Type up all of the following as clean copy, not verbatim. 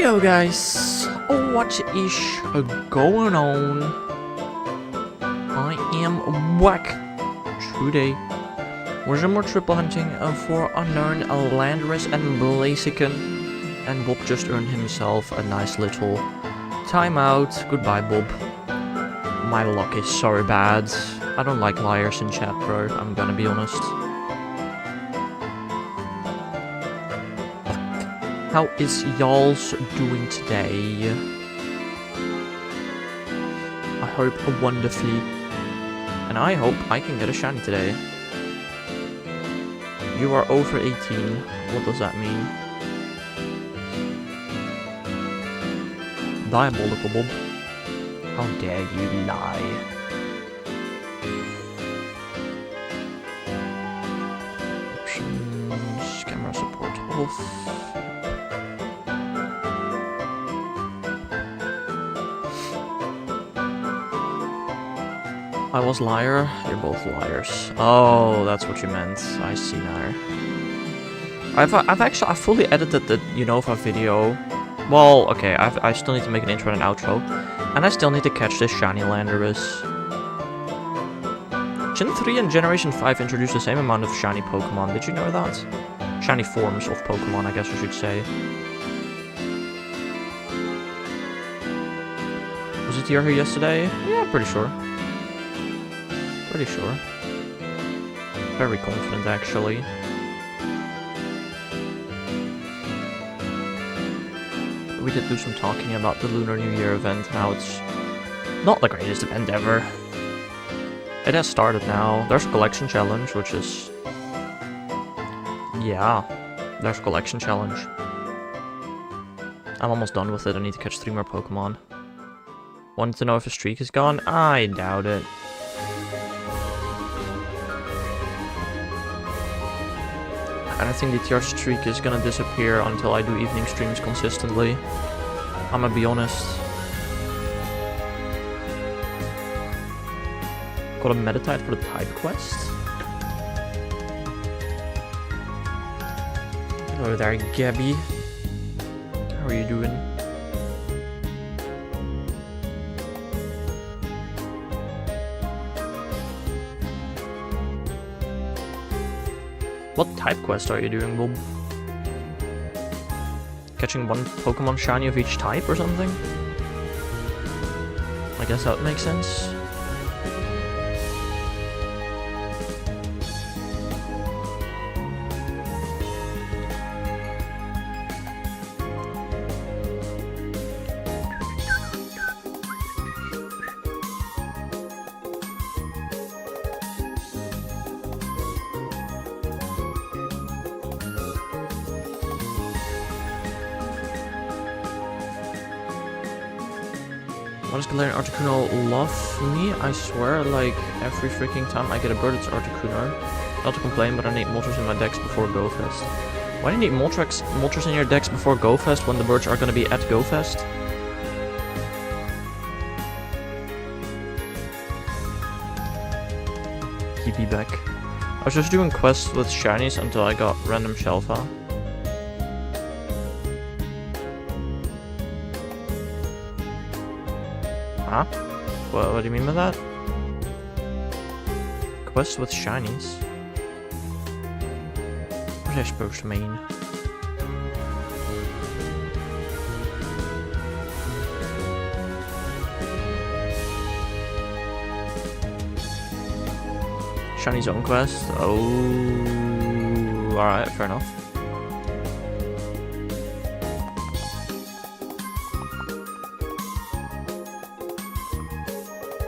Yo guys, what is going on? I am back today with some more triple hunting for unknown Landris and Blaziken, and Bob just earned himself a nice little timeout. Goodbye, Bob. My luck is so bad. I don't like liars in chat, bro. I'm gonna be honest. How is y'all's doing today? I hope wonderfully. And I hope I can get a shiny today. You are over 18. What does that mean? Diabolical, Bob. How dare you lie? Options, camera support off. I was liar, you're both liars. Oh, that's what you meant. I see now. I've fully edited the Unova video. Well, okay, I still need to make an intro and an outro. And I still need to catch this shiny Landorus. Gen 3 and Generation 5 introduced the same amount of shiny Pokemon. Did you know that? Shiny forms of Pokemon, I guess I should say. Was it here yesterday? Yeah, pretty sure. Pretty sure. Very confident, actually. We did do some talking about the Lunar New Year event, how it's not the greatest event ever. It has started now. There's a collection challenge, which is... yeah, there's a collection challenge. I'm almost done with it. I need to catch 3 more Pokemon. Wanted to know if a streak is gone? I doubt it. And I think the TR streak is gonna disappear until I do evening streams consistently. I'm gonna be honest. Got a Meditite for the type quest. Hello there, Gabby. How are you doing? What type quest are you doing, Bob? Catching 1 Pokemon shiny of each type or something? I guess that makes sense. Why does Galarian Articuno love me? I swear, like, every freaking time I get a bird, it's Articuno. Not to complain, but I need Moltres in my decks before GoFest. Why do you need Moltres in your decks before GoFest when the birds are gonna be at GoFest? Keep me back. I was just doing quests with shinies until I got random Shelfa. Huh? What do you mean by that? Quest with shinies? What are they supposed to mean? Shiny's own quest? Oh, alright, fair enough.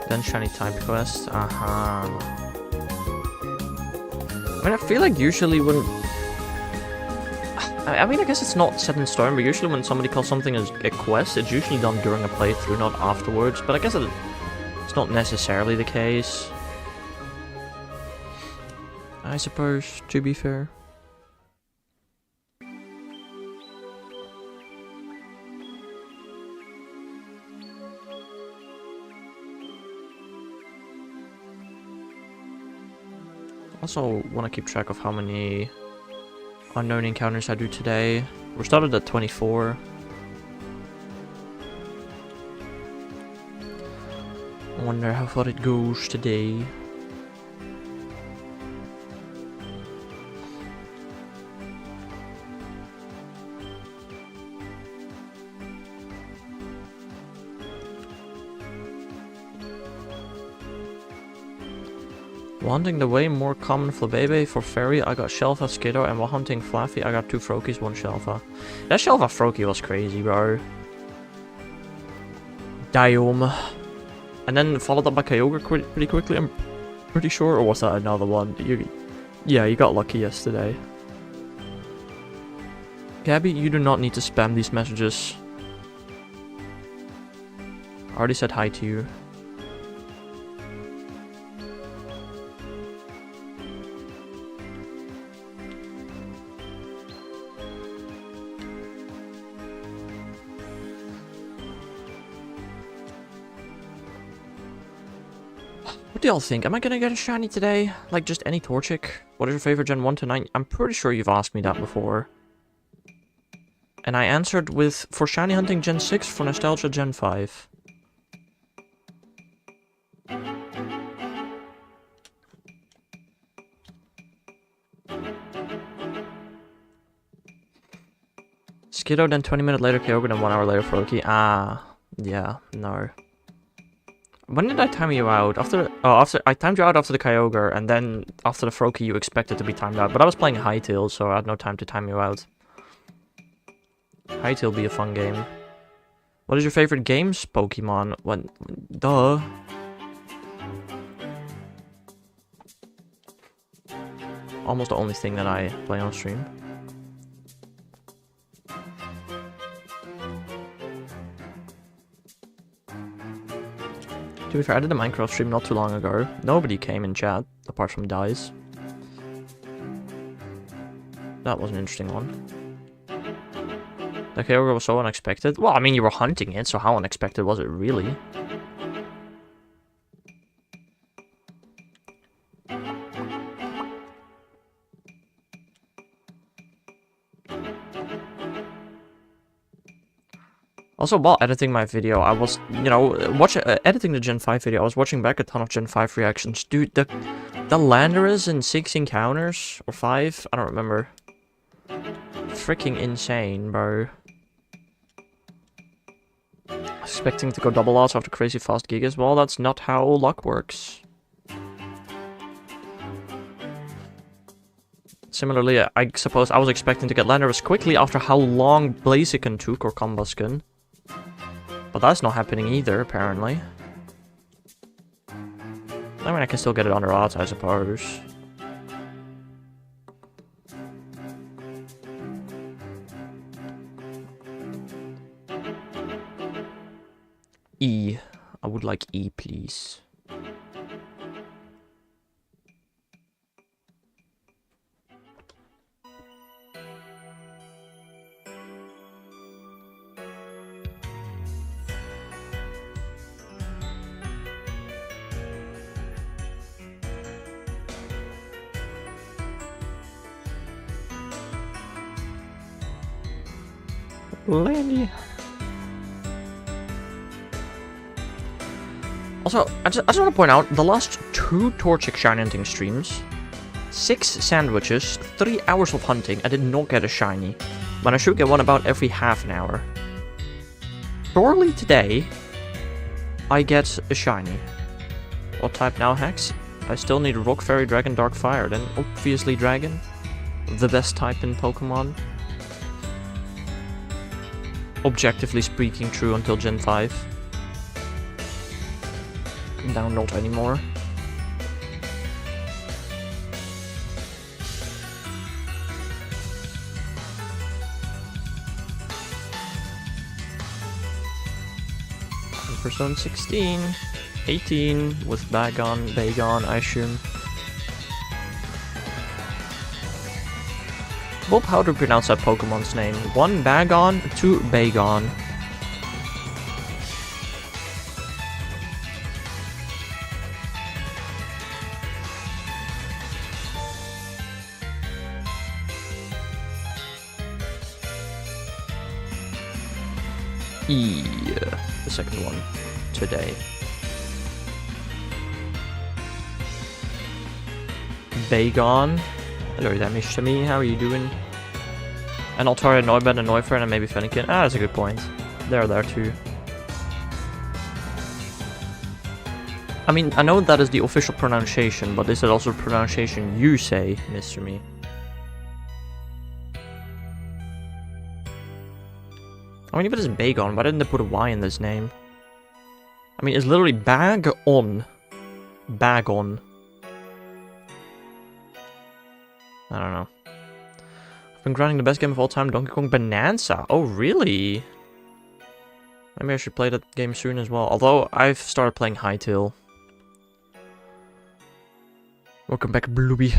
Then shiny type quest. I mean, I feel like usually when... I mean, I guess it's not set in stone, but usually when somebody calls something as a quest, it's usually done during a playthrough, not afterwards. But I guess it's not necessarily the case. I suppose, to be fair. Also want to keep track of how many unknown encounters I do today. We started at 24. wonder how far it goes today. While hunting the way more common flabebe for fairy, I got Shelva, Skiddo, and while hunting Flaffy, I got 2 Froakies, 1 Shelva. That Shelva Froakie was crazy, bro. Damn. And then followed up by Kyogre pretty quickly, I'm pretty sure. Or was that another one? Yeah, you got lucky yesterday. Gabby, you do not need to spam these messages. I already said hi to you. What do y'all think? Am I gonna get a shiny today? Like just any Torchic? What is your favorite Gen 1 to 9? I'm pretty sure you've asked me that before. And I answered with, for shiny hunting Gen 6, for nostalgia Gen 5. Skiddo, then 20 minutes later Kyogre, then 1 hour later Froakie. Ah, yeah, no. When did I time you out? After I timed you out after the Kyogre, and then after the Froakie you expected to be timed out. But I was playing Hytale, so I had no time to time you out. Hytale be a fun game. What is your favorite games, Pokemon? What? Duh. Almost the only thing that I play on stream. To be fair, I did a Minecraft stream not too long ago. Nobody came in chat, apart from Dice. That was an interesting one. The Kyogre was so unexpected. Well, I mean, you were hunting it, so how unexpected was it really? Also, while editing my video, I was, you know, editing the Gen 5 video, I was watching back a ton of Gen 5 reactions. Dude, the Landorus in 6 encounters, or 5, I don't remember. Freaking insane, bro. Expecting to go double odds after crazy fast gigas, well, that's not how luck works. Similarly, I suppose I was expecting to get Landorus quickly after how long Blaziken took, or Combusken. But that's not happening either, apparently. I mean, I can still get it under odds, I suppose. E. I would like E, please. Landy. Also, I just want to point out, the last 2 Torchic shiny hunting streams, 6 sandwiches, 3 hours of hunting, I did not get a shiny, when I should get one about every half an hour. Surely today, I get a shiny. What type now, Hex? I still need Rock, Fairy, Dragon, Dark, Fire, then obviously Dragon. The best type in Pokemon. Objectively speaking, true until Gen 5. Now not anymore. Persona 16, 18 with Bagon, I assume. Bob, how to pronounce that Pokemon's name? 1 Bagon, 2 Bagon. The second one today. Bagon. Hello there, Mr. Me. How are you doing? And Altari, Neubert, and Neufern, and maybe Fennekin. Ah, that's a good point. They're there too. I mean, I know that is the official pronunciation, but is it also the pronunciation you say, Mr. Me? I mean, if it is Bagon, why didn't they put a Y in this name? I mean, it's literally bag on. Bag on. I don't know. I've been grinding the best game of all time, Donkey Kong Bonanza. Oh, really? Maybe I should play that game soon as well. Although, I've started playing Hytale. Welcome back, Blueby.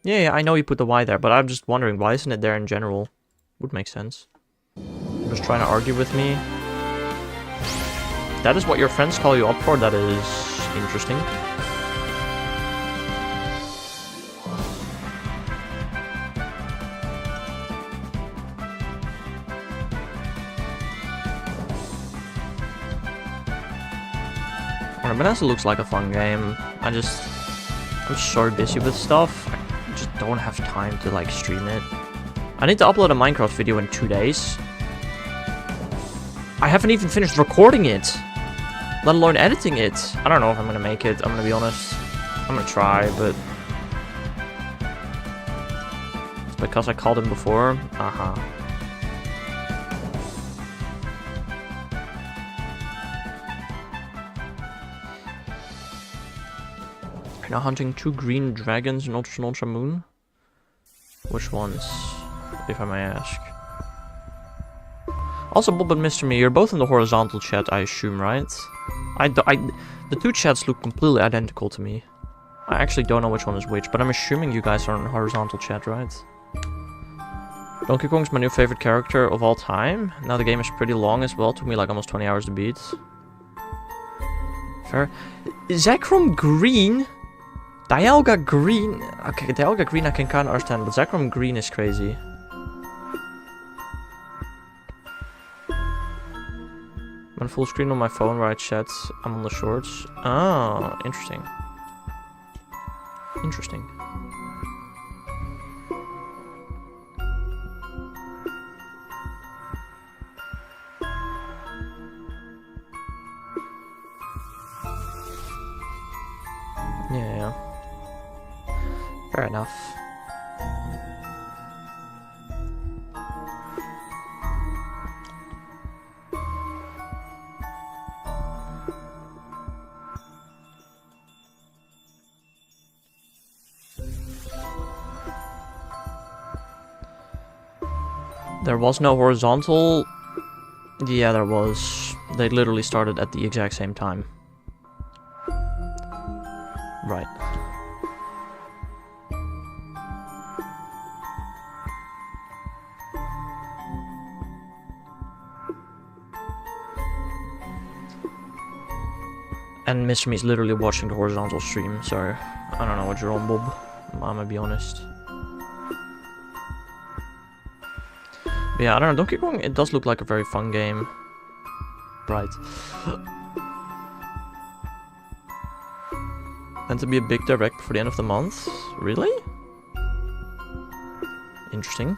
Yeah, I know you put the Y there, but I'm just wondering, why isn't it there in general? Would make sense. You're just trying to argue with me. That is what your friends call you up for? That is interesting. Bonanza looks like a fun game. I'm so busy with stuff. I just don't have time to like stream it. I need to upload a Minecraft video in 2 days. I haven't even finished recording it, let alone editing it. I don't know if I'm gonna make it, I'm gonna be honest. I'm gonna try, but it's because I called him before. Now hunting 2 green dragons in Ultra Moon. Which ones, if I may ask? Also, Bob and Mr. Me, you're both in the horizontal chat, I assume, right? The 2 chats look completely identical to me. I actually don't know which one is which, but I'm assuming you guys are in horizontal chat, right? Donkey Kong's my new favorite character of all time. Now the game is pretty long as well. Took me like almost 20 hours to beat. Fair. Zekrom Green? Dialga Green? Okay, Dialga Green I can kind of understand, but Zekrom Green is crazy. I'm on full screen on my phone where I chat. I'm on the shorts. Oh, interesting. Interesting. Yeah. Fair enough. There was no horizontal. Yeah, there was. They literally started at the exact same time. Right. And Mr. Me is literally watching the horizontal stream, so I don't know what you're on, Bob. I'm gonna be honest. But yeah, I don't know, Donkey Kong, it does look like a very fun game. Right. Meant to be a big direct for the end of the month? Really? Interesting.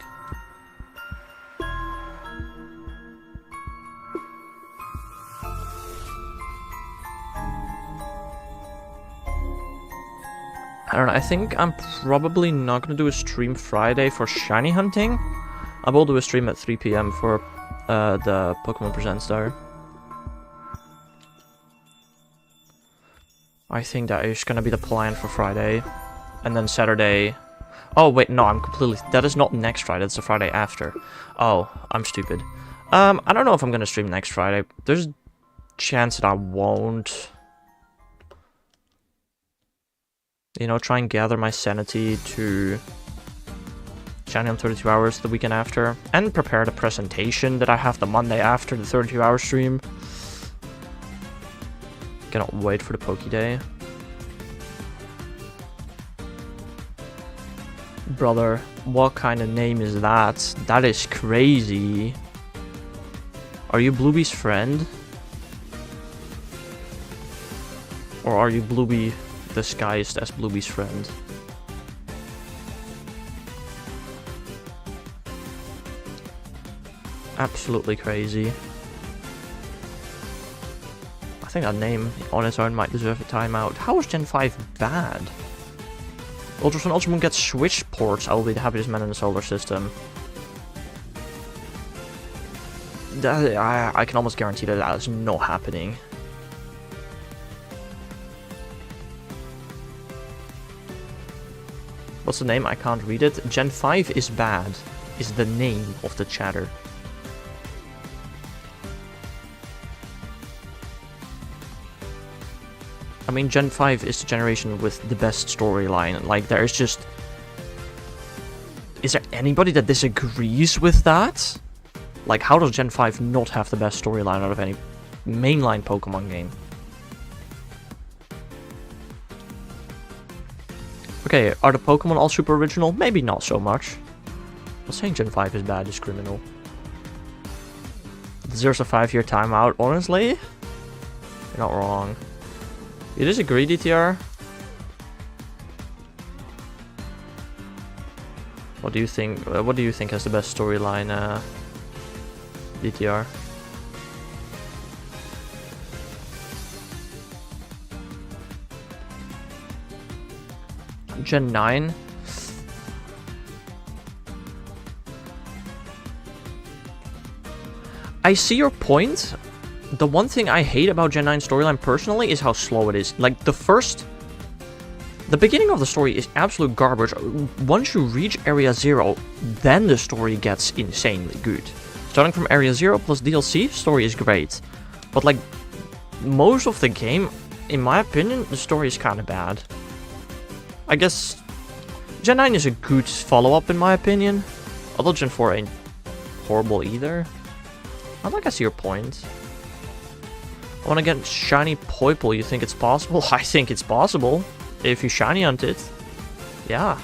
I don't know, I think I'm probably not gonna do a stream Friday for shiny hunting. I will do a stream at 3 PM for the Pokemon Presents there. I think that is gonna be the plan for Friday. And then Saturday... Oh, wait, no, I'm completely... That is not next Friday, it's the Friday after. Oh, I'm stupid. I don't know if I'm gonna stream next Friday. There's a chance that I won't. You know, try and gather my sanity to... Shiny on 32 hours the weekend after. And prepare the presentation that I have the Monday after the 32-hour stream. Cannot wait for the Poke Day. Brother, what kind of name is that? That is crazy. Are you Blueby's friend? Or are you Blueby disguised as Bluebee's friend. Absolutely crazy. I think that name on its own might deserve a timeout. How is Gen 5 bad? Ultras when Ultramoon gets Switch ports, I will be the happiest man in the solar system. I can almost guarantee that that is not happening. What's the name? I can't read it. Gen 5 is bad is the name of the chatter. I mean, Gen 5 is the generation with the best storyline. Like, there's just... Is there anybody that disagrees with that? Like, how does Gen 5 not have the best storyline out of any mainline Pokemon game? Okay, are the Pokemon all super original? Maybe not so much. But saying Gen 5 is bad is criminal. Deserves a 5-year timeout, honestly? You're not wrong. You disagree, DTR? What do you think? What do you think has the best storyline, DTR? Gen 9. I see your point. The one thing I hate about Gen 9 storyline personally is how slow it is. Like, the beginning of the story is absolute garbage. Once you reach Area 0, then the story gets insanely good. Starting from Area 0 plus DLC, story is great. But, like, most of the game, in my opinion, the story is kind of bad. I guess Gen 9 is a good follow-up in my opinion. Although Gen 4 ain't horrible either. I think I see your point. I want to get shiny Poipole. You think it's possible? I think it's possible. If you shiny hunt it. Yeah.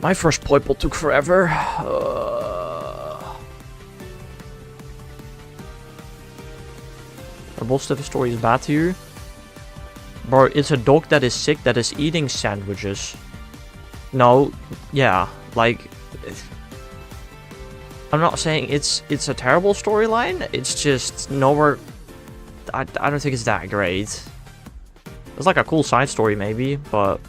My first Poipole took forever. The Bolstiff story is bad to you? Bro, it's a dog that is sick that is eating sandwiches. No, yeah, like... I'm not saying it's a terrible storyline, it's just nowhere... I don't think it's that great. It's like a cool side story maybe, but...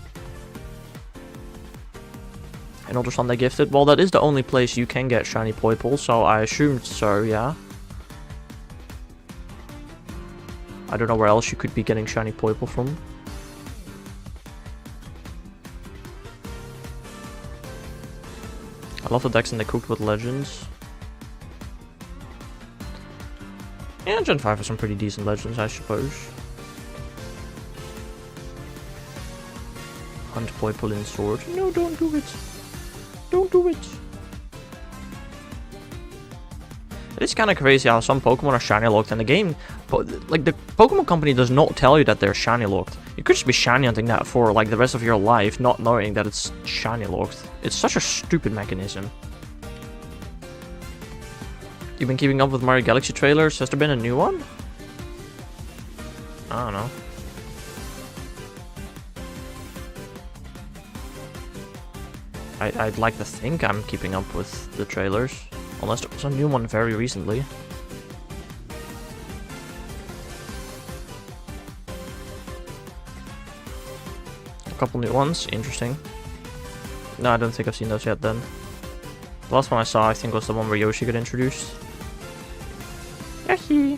And Ultrason they gifted? Well, that is the only place you can get shiny Poipole, so I assumed so, yeah. I don't know where else you could be getting shiny Poipole from. I love the decks and they cooked with legends. Yeah, Gen 5 has some pretty decent legends, I suppose. Hunt Poipole in Sword. No, don't do it. Don't do it. It's kind of crazy how some Pokemon are shiny locked in the game, but like the Pokemon company does not tell you that they're shiny locked. You could just be shiny hunting that for like the rest of your life, not knowing that it's shiny locked. It's such a stupid mechanism. You've been keeping up with Mario Galaxy trailers? Has there been a new one? I don't know. I'd like to think I'm keeping up with the trailers. Unless there was a new one very recently. A couple new ones, interesting. No, I don't think I've seen those yet then. The last one I saw, I think, was the one where Yoshi got introduced. Yoshi!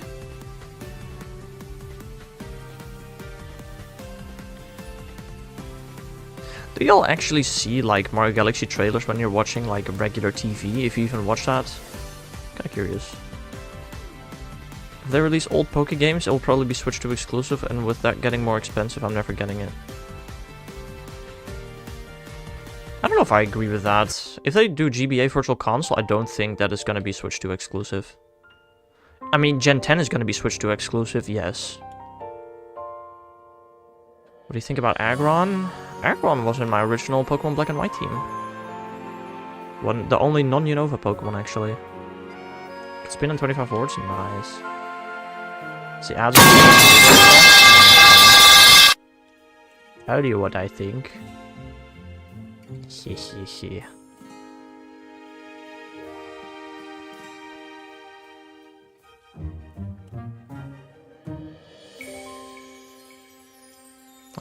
Do y'all actually see like Mario Galaxy trailers when you're watching like regular TV, if you even watch that? Kinda curious. If they release old Poké games, it will probably be switched to exclusive, and with that getting more expensive, I'm never getting it. I don't know if I agree with that. If they do GBA Virtual Console, I don't think that is gonna be switched to exclusive. I mean, Gen 10 is gonna be switched to exclusive, yes. What do you think about Aggron? Aggron was in my original Pokemon Black and White team. The only non-Unova Pokemon, actually. Spin on 25 words? Nice. See, as tell you what I think. Hehehe.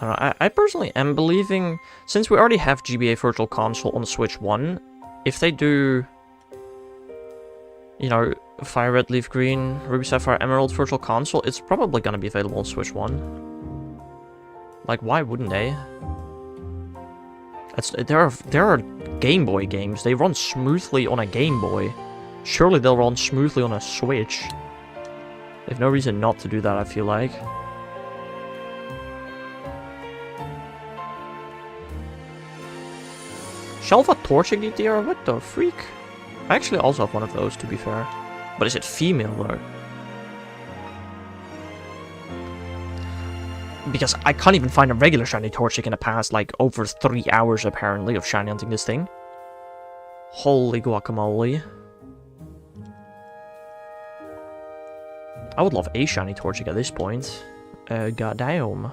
I don't know, I personally am believing, since we already have GBA Virtual Console on Switch 1, if they do, you know, Fire Red, Leaf Green, Ruby Sapphire Emerald Virtual Console, it's probably gonna be available on Switch 1. Like, why wouldn't they? There are Game Boy games. They run smoothly on a Game Boy. Surely they'll run smoothly on a Switch. They have no reason not to do that, I feel like. Shelva Torchic DTR? What the freak? I actually also have one of those, to be fair. But is it female, though? Because I can't even find a regular shiny Torchic in the past, like, over 3 hours, apparently, of shiny hunting this thing. Holy guacamole. I would love a shiny Torchic at this point. Goddamn.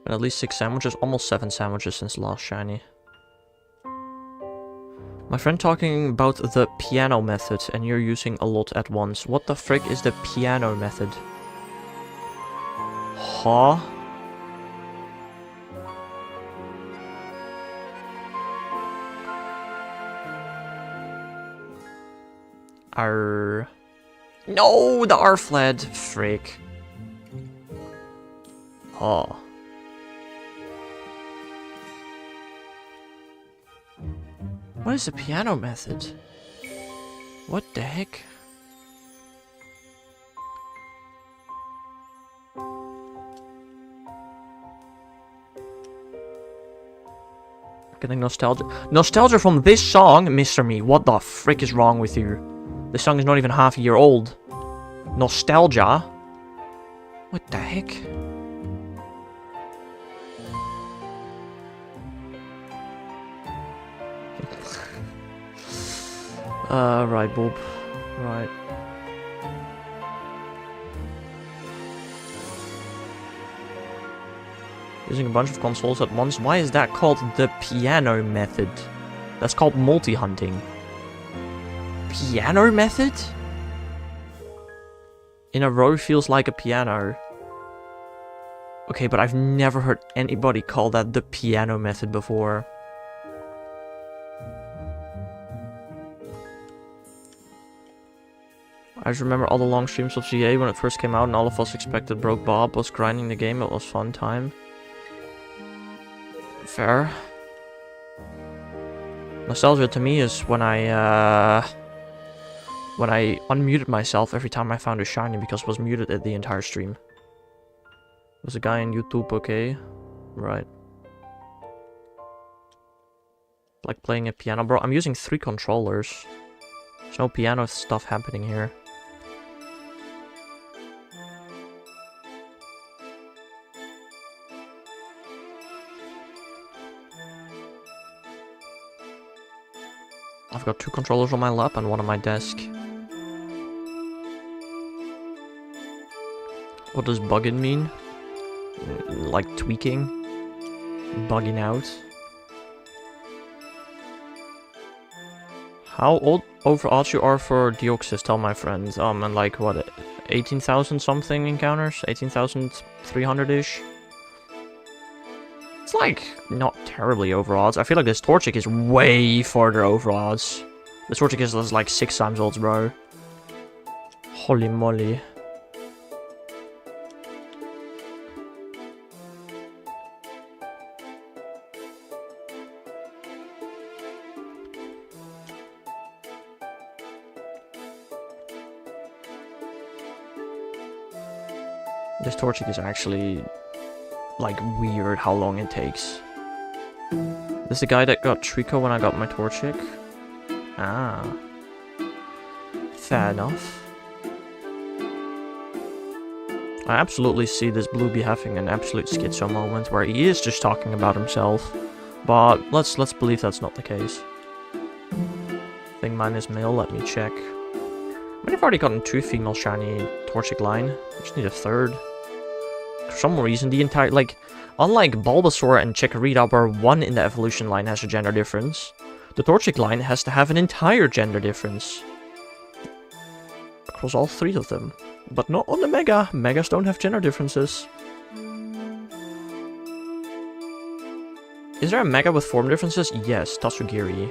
And at least 6 sandwiches, almost 7 sandwiches since the last shiny. My friend talking about the piano method, and you're using a lot at once. What the frick is the piano method? Huh? R. No, the R fled. Frick. Huh. What is the piano method? What the heck? Getting nostalgia. Nostalgia from this song? Mr. Me, what the frick is wrong with you? This song is not even half a year old. Nostalgia? What the heck? Right, Bob. Right. Using a bunch of consoles at once. Why is that called the piano method? That's called multi-hunting. Piano method? In a row feels like a piano. Okay, but I've never heard anybody call that the piano method before. I just remember all the long streams of CA when it first came out and all of us expected Broke Bob was grinding the game. It was fun time. Fair. Nostalgia to me is when I unmuted myself every time I found a shiny because it was muted at the entire stream. There's a guy on YouTube, okay? Right. Like playing a piano, bro. I'm using 3 controllers. There's no piano stuff happening here. I've got 2 controllers on my lap and 1 on my desk. What does bugging mean? Like tweaking? Bugging out? How old overall you are for Deoxys, tell my friends. And like, what, 18,000 something encounters? 18,300-ish? It's like, not terribly over odds. I feel like this Torchic is way farther over odds. This Torchic is like 6 times odds, bro. Holy moly. This Torchic is actually, like, weird how long it takes. This is the guy that got Trico when I got my Torchic? Ah. Fair enough. I absolutely see this blue be having an absolute schizo moment where he is just talking about himself. But let's believe that's not the case. I think mine is male, let me check. I mean, I've already gotten 2 female shiny Torchic line. I just need a 3rd. For some reason, the entire, like, unlike Bulbasaur and Chikorita, where one in the evolution line has a gender difference, the Torchic line has to have an entire gender difference. Across all 3 of them. But not on the Mega. Megas don't have gender differences. Is there a Mega with form differences? Yes, Tatsugiri.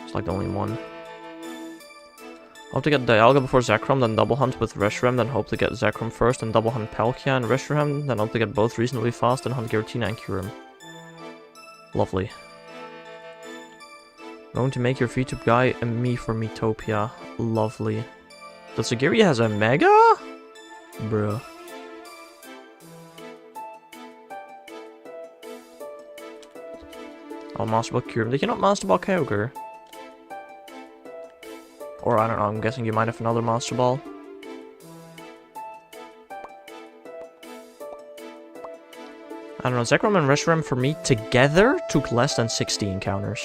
It's like the only one. Hope to get Dialga before Zekrom, then double hunt with Reshiram, then hope to get Zekrom first, and double hunt Palkia and Reshiram, then hope to get both reasonably fast, and hunt Giratina and Kyurem. Lovely. Going to make your VTube guy and me for Metopia. Lovely. Tatsugiri has a Mega? Bruh. I'll Master Ball Kyurem. They cannot Master Ball Kyogre. Or, I don't know, I'm guessing you might have another Master Ball. I don't know, Zekrom and Reshiram for me together took less than 60 encounters.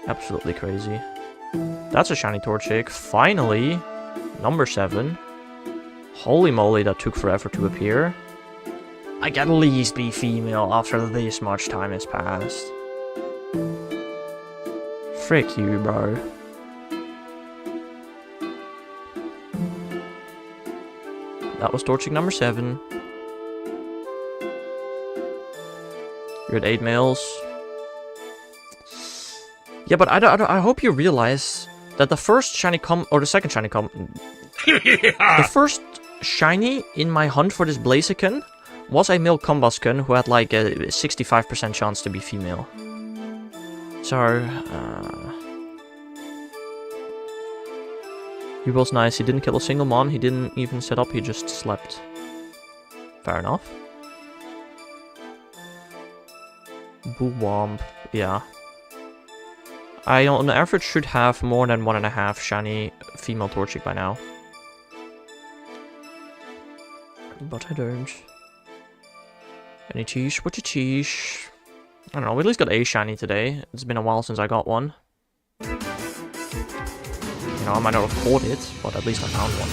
Absolutely crazy. That's a shiny Torchic. Finally! Number 7. Holy moly, that took forever to appear. I can at least be female after this much time has passed. Frick you, bro. That was Torchic number 7. You're at 8 males. Yeah, but I hope you realize that the first shiny or the second shiny the first shiny in my hunt for this Blaziken was a male Combusken who had like a 65% chance to be female. So, he was nice. He didn't kill a single mon. He didn't even set up. He just slept. Fair enough. Boo-womp. Yeah. I on average should have more than 1.5 shiny female Torchic by now. But I don't. Any cheese? What's your cheese? I don't know, we at least got a shiny today. It's been a while since I got one. You know, I might not have caught it, but at least I found one.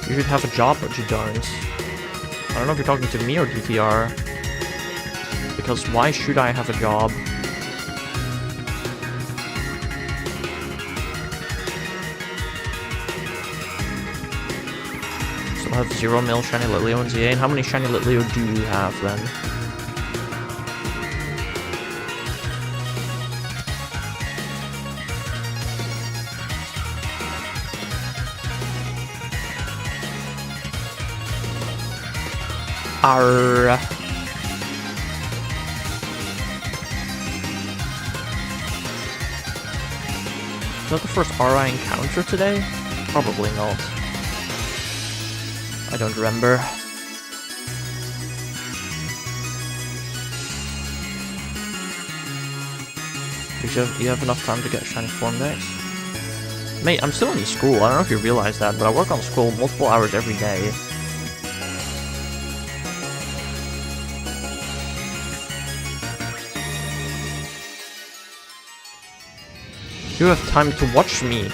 You should have a job, but you don't. I don't know if you're talking to me or DTR. Because why should I have a job? Still have 0 mil shiny Litleo in ZA, and how many shiny Litleo do you have then? Arrgh. Is that the first RI encounter today? Probably not. I don't remember. You have enough time to get shiny form decks? Mate, I'm still in school. I don't know if you realize that, but I work on school multiple hours every day. You have time to watch me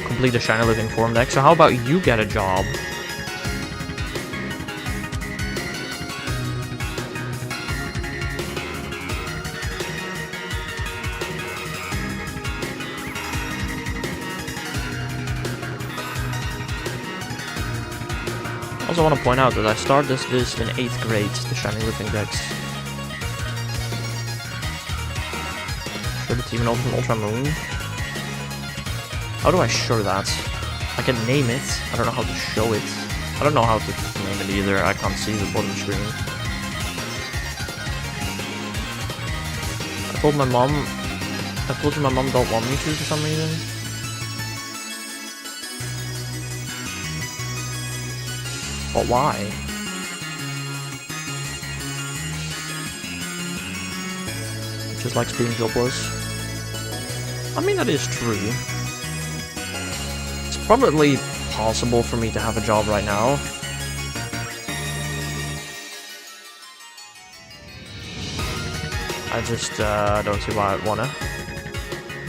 complete a shiny living form deck, so how about you get a job? I also want to point out that I started this in 8th grade, the shiny living decks. Sure the team in Ultra Moon. How do I show that? I can name it. I don't know how to show it. I don't know how to name it either. I can't see the bottom screen. I told you my mom don't want me to for some reason. But why? just likes being jobless. I mean, that is true. It's probably possible for me to have a job right now. I just don't see why I'd wanna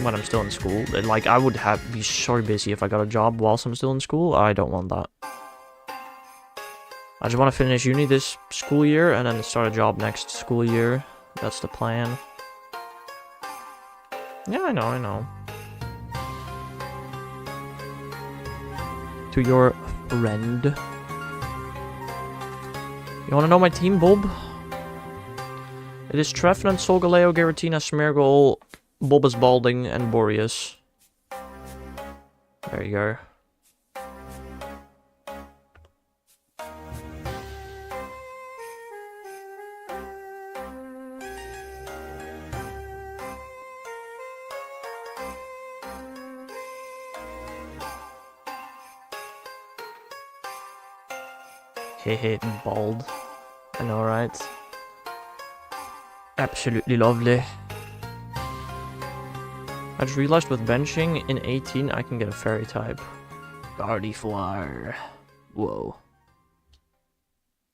when I'm still in school. Like, I would be so busy if I got a job whilst I'm still in school. I don't want that. I just want to finish uni this school year and then start a job next school year. That's the plan. Yeah, I know. To your friend. You wanna know my team, Bob? It is Trevenant, Solgaleo, Garatina, Smeargle, Bulbous Balding, and Boreas. There you go. Hehe, bald. I know, right? Absolutely lovely. I just realized with benching in 18 I can get a fairy type. Gardevoir. Whoa.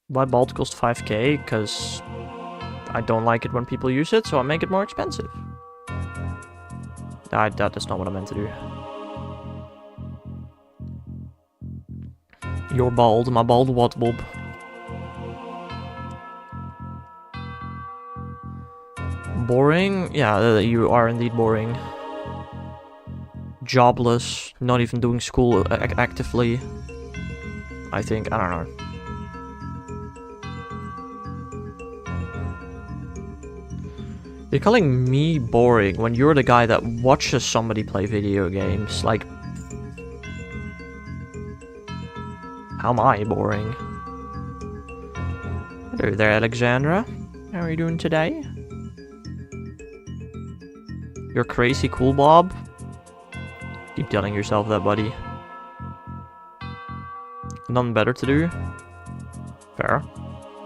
Why bald cost 5k? Because I don't like it when people use it, so I make it more expensive. That's not what I meant to do. You're bald, my bald what, Bob? Boring? Yeah, you are indeed boring. Jobless, not even doing school actively. I think, I don't know. You're calling me boring when you're the guy that watches somebody play video games. Like, how am I boring? Hello there, Alexandra. How are you doing today? You're crazy cool, Bob. Keep telling yourself that, buddy. Nothing better to do? Fair.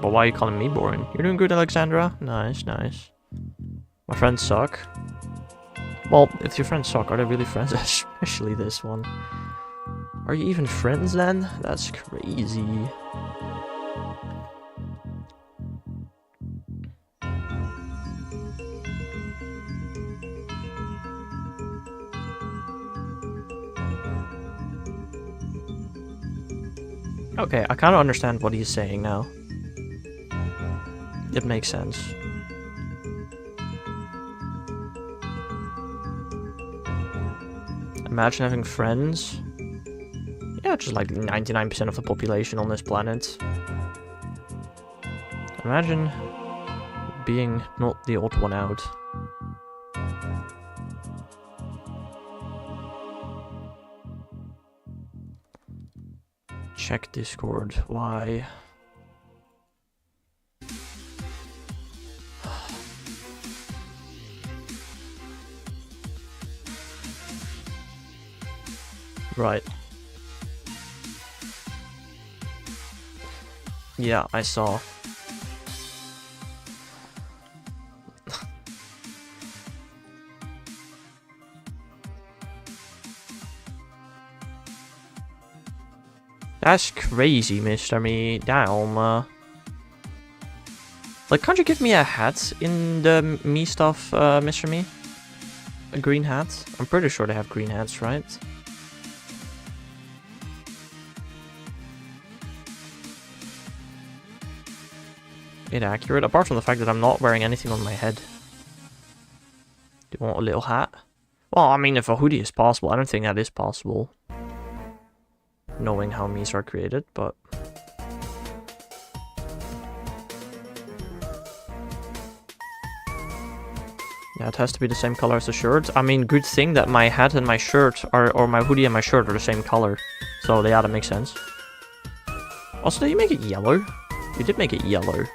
But why are you calling me boring? You're doing good, Alexandra. Nice, nice. My friends suck. Well, if your friends suck, are they really friends? Especially this one. Are you even friends then? That's crazy. Okay, I kind of understand what he's saying now. It makes sense. Imagine having friends. Yeah, just like 99% of the population on this planet. Imagine being not the odd one out. Check Discord. Why? Right. Yeah, I saw. That's crazy, Mr. Me. Damn. Like, can't you give me a hat in the me stuff, Mr. Me? A green hat? I'm pretty sure they have green hats, right? Inaccurate, apart from the fact that I'm not wearing anything on my head. Do you want a little hat? Well, I mean, if a hoodie is possible, I don't think that is possible. Knowing how memes are created, but... yeah, it has to be the same color as the shirt. I mean, good thing that my hat and my shirt are, or my hoodie and my shirt are the same color. So, yeah, that makes sense. Also, did you make it yellow? You did make it yellow.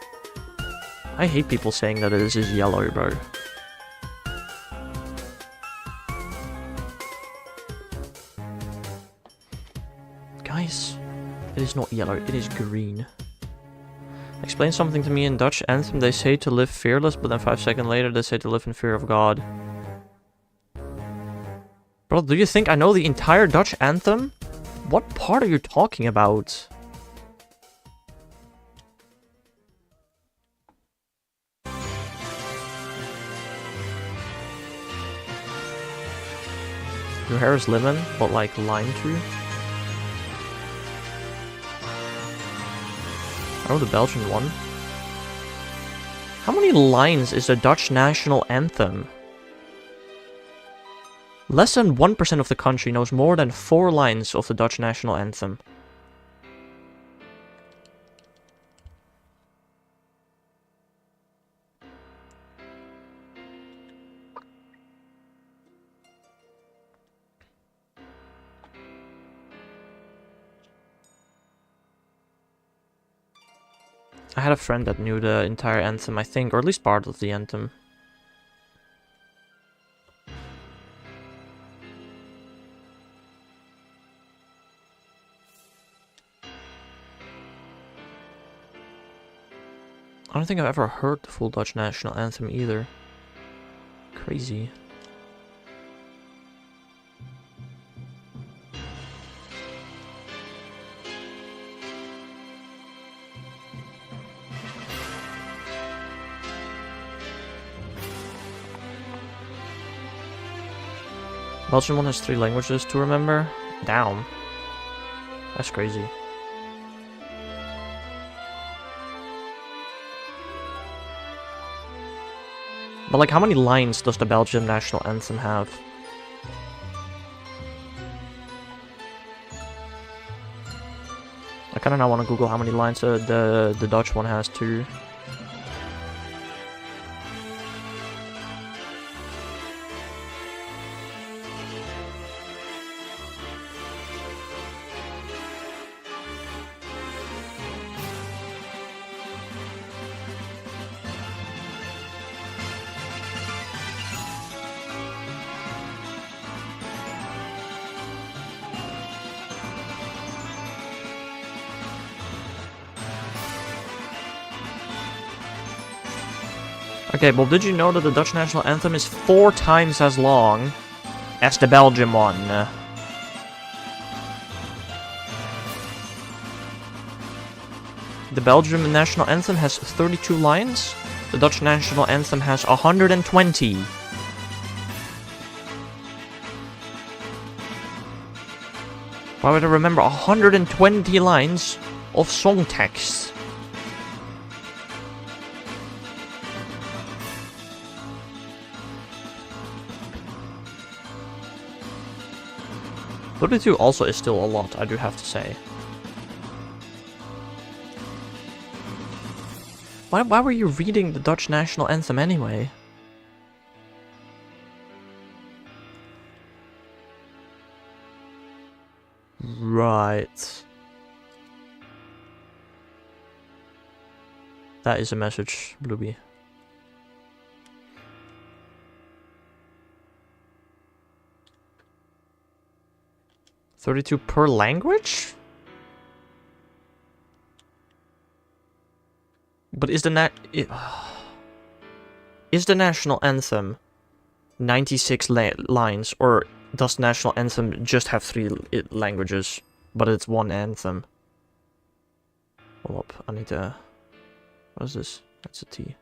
I hate people saying that this is yellow, bro. Guys, it is not yellow, it is green. Explain something to me in Dutch anthem. They say to live fearless, but then 5 seconds later they say to live in fear of God. Bro, do you think I know the entire Dutch anthem? What part are you talking about? Your hair is lemon, but like lime too? Oh, the Belgian one. How many lines is the Dutch national anthem? Less than 1% of the country knows more than 4 lines of the Dutch national anthem. I had a friend that knew the entire anthem, I think, or at least part of the anthem. I don't think I've ever heard the full Dutch national anthem either. Crazy. Belgian one has 3 languages to remember. Damn. That's crazy. But like, how many lines does the Belgian national anthem have? I kinda now wanna Google how many lines the Dutch one has too. Okay, well, did you know that the Dutch national anthem is 4 times as long as the Belgian one? The Belgian national anthem has 32 lines. The Dutch national anthem has 120. Why would I remember 120 lines of song text? $32 also is still a lot, I do have to say. Why were you reading the Dutch national anthem anyway? Right. That is a message, Blueby. $32 per language? But is the national anthem 96 lines, or does the national anthem just have 3 languages, but it's one anthem? Hold up, I need to... What is this? That's a T.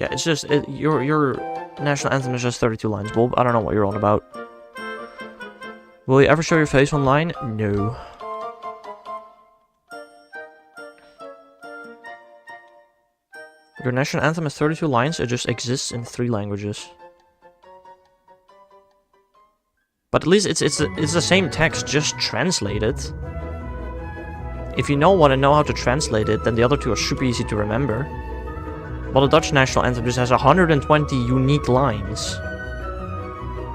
Yeah, it's just your national anthem is just 32 lines, Bulb. I don't know what you're on about. Will you ever show your face online? No. Your national anthem is 32 lines. It just exists in 3 languages. But at least it's the same text, just translated If you know one and know how to translate it, then the other two are super easy to remember. Well, the Dutch national anthem just has 120 unique lines.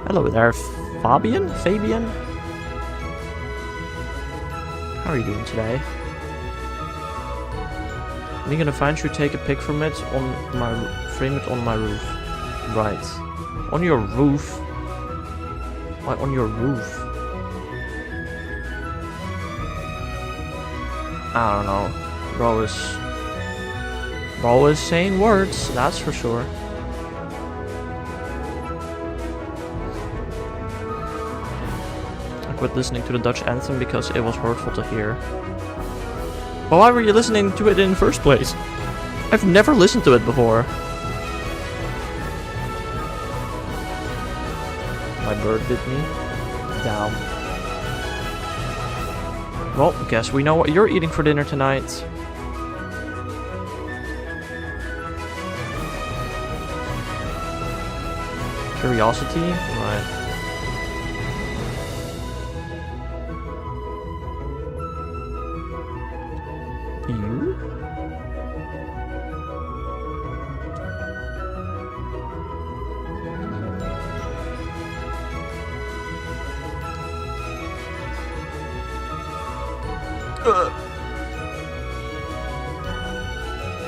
Hello there, Fabian? Fabian? How are you doing today? I'm gonna find you, take a pic from it on my... frame it on my roof. Right. On your roof? Why on your roof? I don't know. Bro is saying words, that's for sure. I quit listening to the Dutch anthem because it was hurtful to hear. Well, why were you listening to it in the first place? I've never listened to it before. My bird bit me. Down. Well, guess we know what you're eating for dinner tonight. Curiosity? Right. You?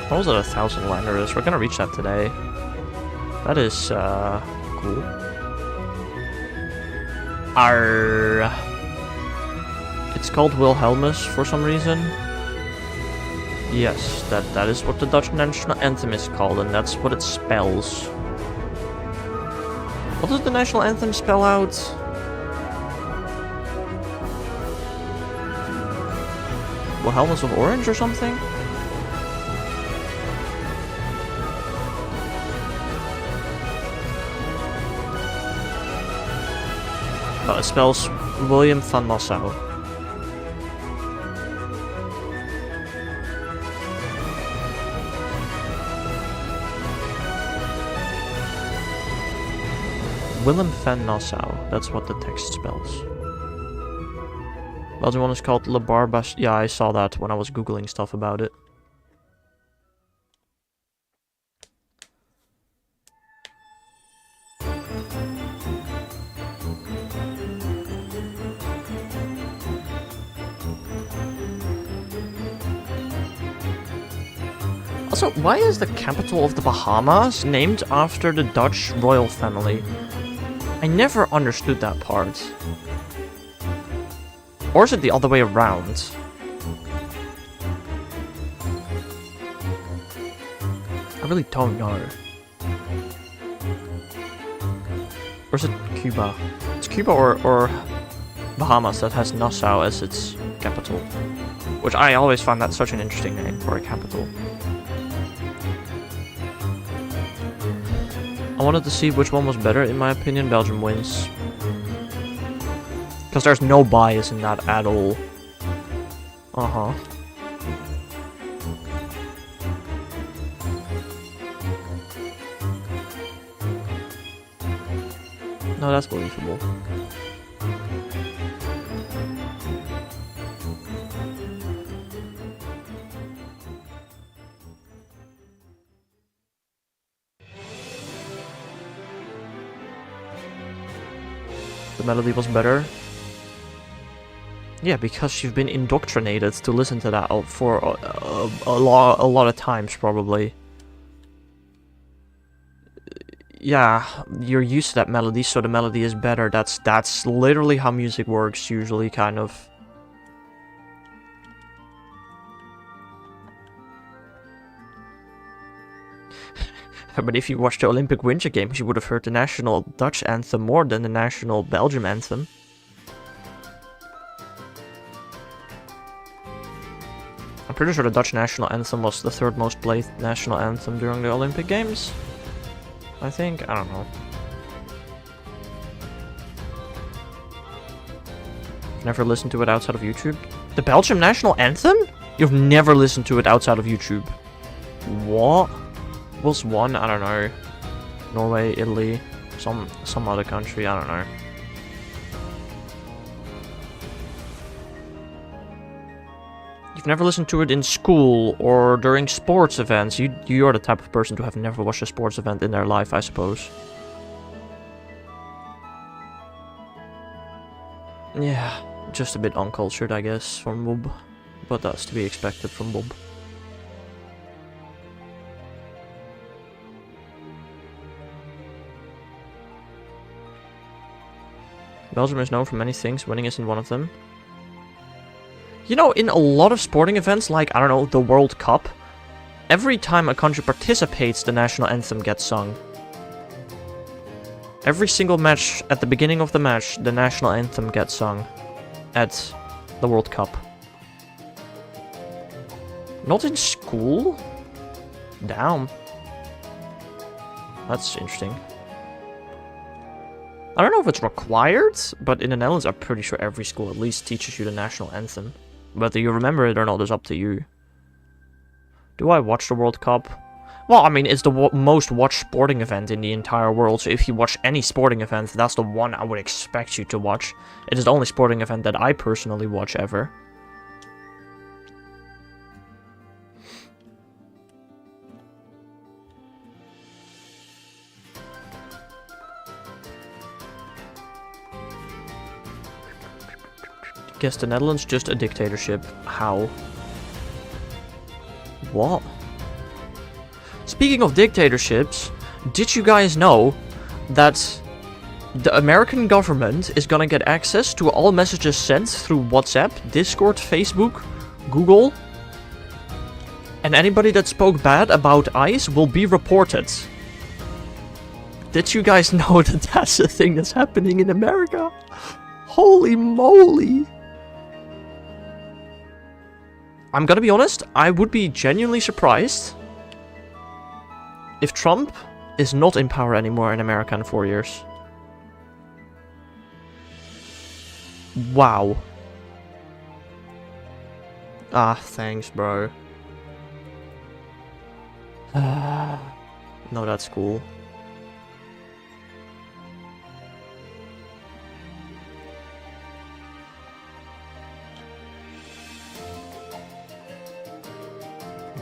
What was it, 1,000 landers? We're gonna reach that today. That is, cool. Arr. It's called Wilhelmus for some reason. Yes, that is what the Dutch national anthem is called, and that's what it spells. What does the national anthem spell out? Wilhelmus of Orange or something? Oh, it spells William van Nassau. Willem van Nassau, that's what the text spells. The other one is called Le Barbas. Yeah, I saw that when I was googling stuff about it. Also, why is the capital of the Bahamas named after the Dutch royal family? I never understood that part. Or is it the other way around? I really don't know. Or is it Cuba? It's Cuba or Bahamas that has Nassau as its capital. Which I always find that such an interesting name for a capital. I wanted to see which one was better. In my opinion, Belgium wins. Because there's no bias in that at all. Uh-huh. No, that's believable. The melody was better. Yeah, because you've been indoctrinated to listen to that for a lot of times, probably. Yeah, you're used to that melody, so the melody is better. That's literally how music works, usually, kind of. But if you watched the Olympic Winter Games, you would have heard the national Dutch anthem more than the national Belgium anthem. I'm pretty sure the Dutch national anthem was the third most played national anthem during the Olympic Games. I think, I don't know. Never listened to it outside of YouTube. The Belgium national anthem? You've never listened to it outside of YouTube. What? Was one? I don't know. Norway, Italy, some other country, I don't know. You've you've never listened to it in school or during sports events, you're the type of person to have never watched a sports event in their life, I suppose. Yeah, just a bit uncultured, I guess, from Bob. But that's to be expected from Bob. Belgium is known for many things, winning isn't one of them. You know, in a lot of sporting events, like, I don't know, the World Cup, every time a country participates, the national anthem gets sung. Every single match, at the beginning of the match, the national anthem gets sung at the World Cup. Not in school? Damn. That's interesting. I don't know if it's required, but in the Netherlands I'm pretty sure every school at least teaches you the national anthem. Whether you remember it or not is up to you. Do I watch the World Cup? Well, I mean, it's the most watched sporting event in the entire world, so if you watch any sporting event, that's the one I would expect you to watch. It is the only sporting event that I personally watch ever. Guess the Netherlands just a dictatorship. How? What? Speaking of dictatorships, did you guys know that the American government is gonna get access to all messages sent through WhatsApp, Discord, Facebook, Google? And anybody that spoke bad about ICE will be reported. Did you guys know that that's a thing that's happening in America? Holy moly! I'm gonna be honest, I would be genuinely surprised if Trump is not in power anymore in America in 4 years. Wow. Ah, thanks, bro. No, that's cool.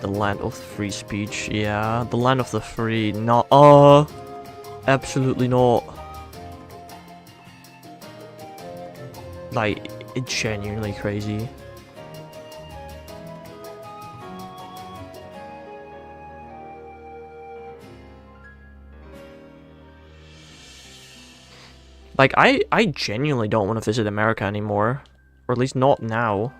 The land of free speech, yeah. The land of the free, not, absolutely not. Like, it's genuinely crazy. Like, I genuinely don't want to visit America anymore. Or at least not now.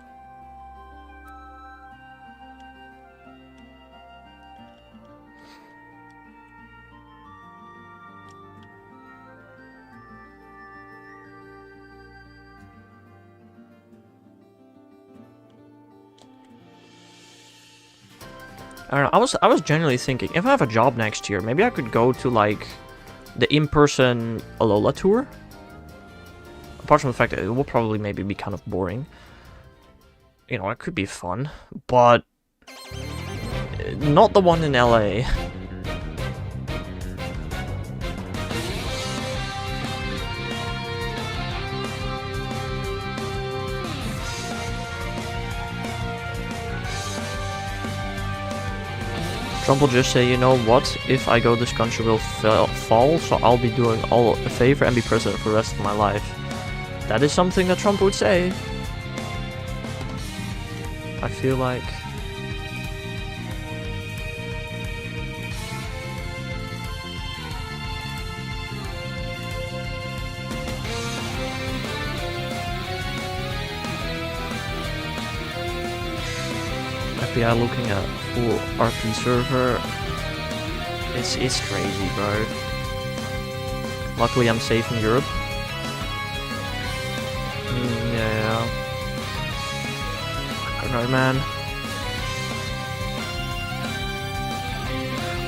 I don't know, I was genuinely thinking, if I have a job next year, maybe I could go to, like, the in-person Alola tour. Apart from the fact that it will probably maybe be kind of boring. You know, it could be fun, but not the one in LA. Trump will just say, you know what, if I go, this country will fall, so I'll be doing all a favor and be president for the rest of my life. That is something that Trump would say. I feel like... FBI looking at full RP server. It's crazy, bro. Luckily I'm safe in Europe. Yeah. I don't know, man.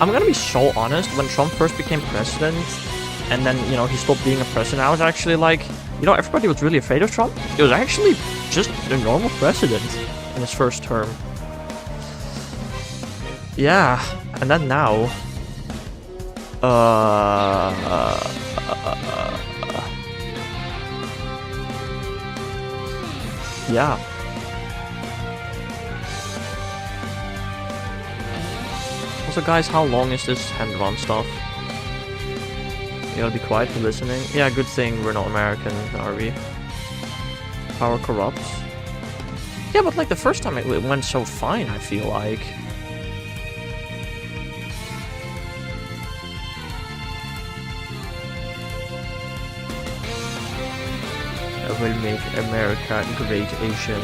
I'm gonna be so honest, when Trump first became president, and then, you know, he stopped being a president, I was actually like, you know, everybody was really afraid of Trump. It was actually just a normal president in his first term. Yeah, and then now, yeah. Also, guys, how long is this hand-run stuff? You gotta be quiet for listening. Yeah, good thing we're not American, are we? Power corrupts. Yeah, but like the first time it went so fine, I feel like. I will make America great Asian.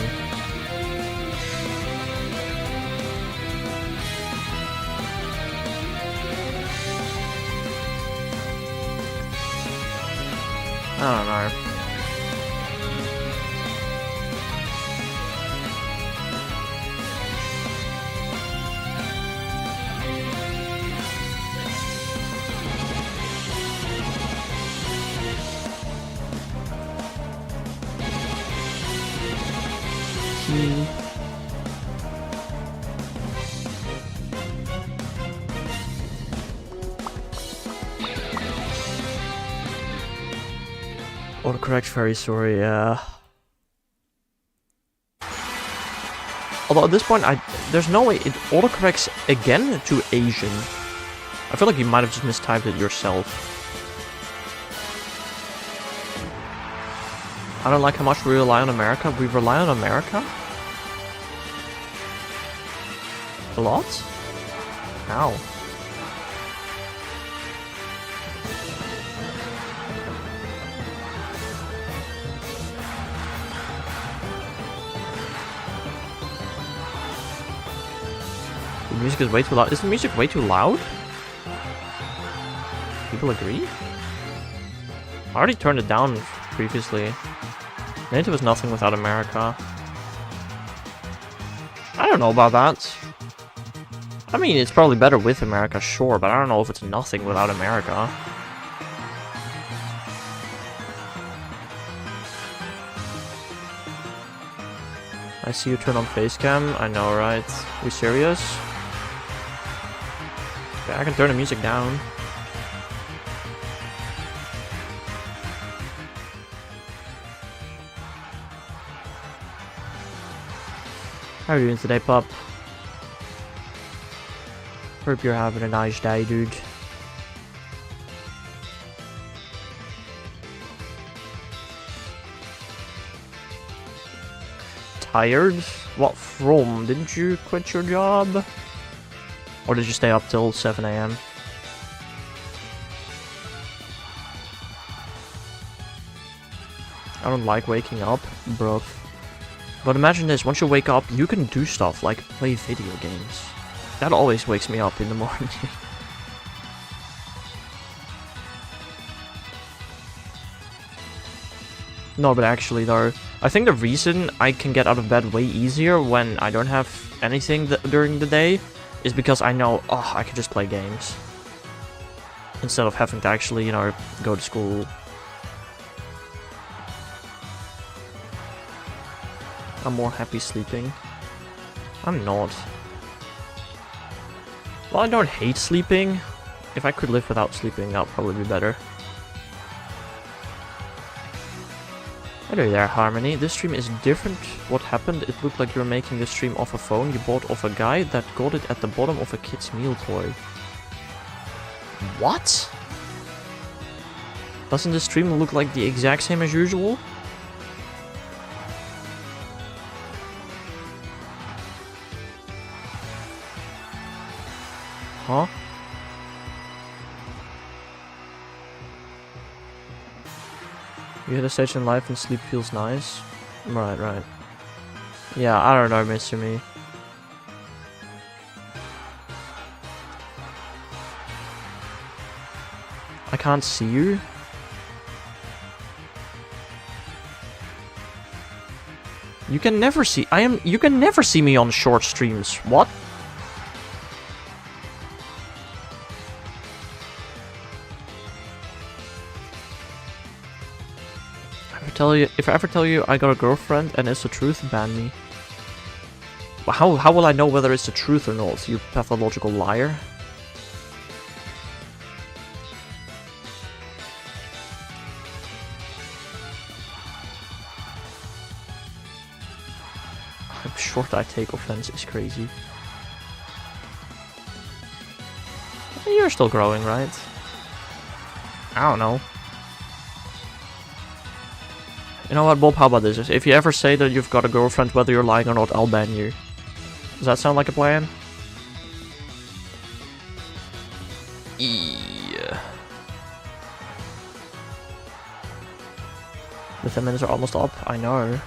I don't know. Autocorrect, very sorry, yeah. Although at this point, there's no way it autocorrects again to Asian. I feel like you might have just mistyped it yourself. I don't like how much we rely on America. We rely on America? A lot? How? The music is way too loud. Is the music way too loud? People agree? I already turned it down previously. Maybe it was nothing without America. I don't know about that. I mean, it's probably better with America, sure, but I don't know if it's nothing without America. I see you turn on facecam. I know, right? We serious? Okay, I can turn the music down. How are you doing today, pup? Hope you're having a nice day, dude. Tired? What from? Didn't you quit your job? Or did you stay up till 7 AM? I don't like waking up, bruv. But imagine this, once you wake up, you can do stuff like play video games. That always wakes me up in the morning. No, but actually though, I think the reason I can get out of bed way easier when I don't have anything during the day is because I know, oh, I can just play games. Instead of having to actually, you know, go to school. I'm more happy sleeping. I'm not. Well, I don't hate sleeping. If I could live without sleeping, that would probably be better. Hello there, Harmony. This stream is different. What happened? It looked like you were making this stream off a phone you bought off a guy that got it at the bottom of a kid's meal toy. What? Doesn't the stream look like the exact same as usual? Huh? You hit a stage in life and sleep feels nice? Right, right. Yeah, I don't know, Mr. Me. I can't see you? You can never see- you can never see me on short streams. What? If I ever tell you I got a girlfriend and it's the truth, ban me. But how will I know whether it's the truth or not, you pathological liar? I'm short I take offense is crazy. You're still growing, right? I don't know. You know what, Bob, how about this? If you ever say that you've got a girlfriend, whether you're lying or not, I'll ban you. Does that sound like a plan? Yeah. The 10 minutes are almost up, I know.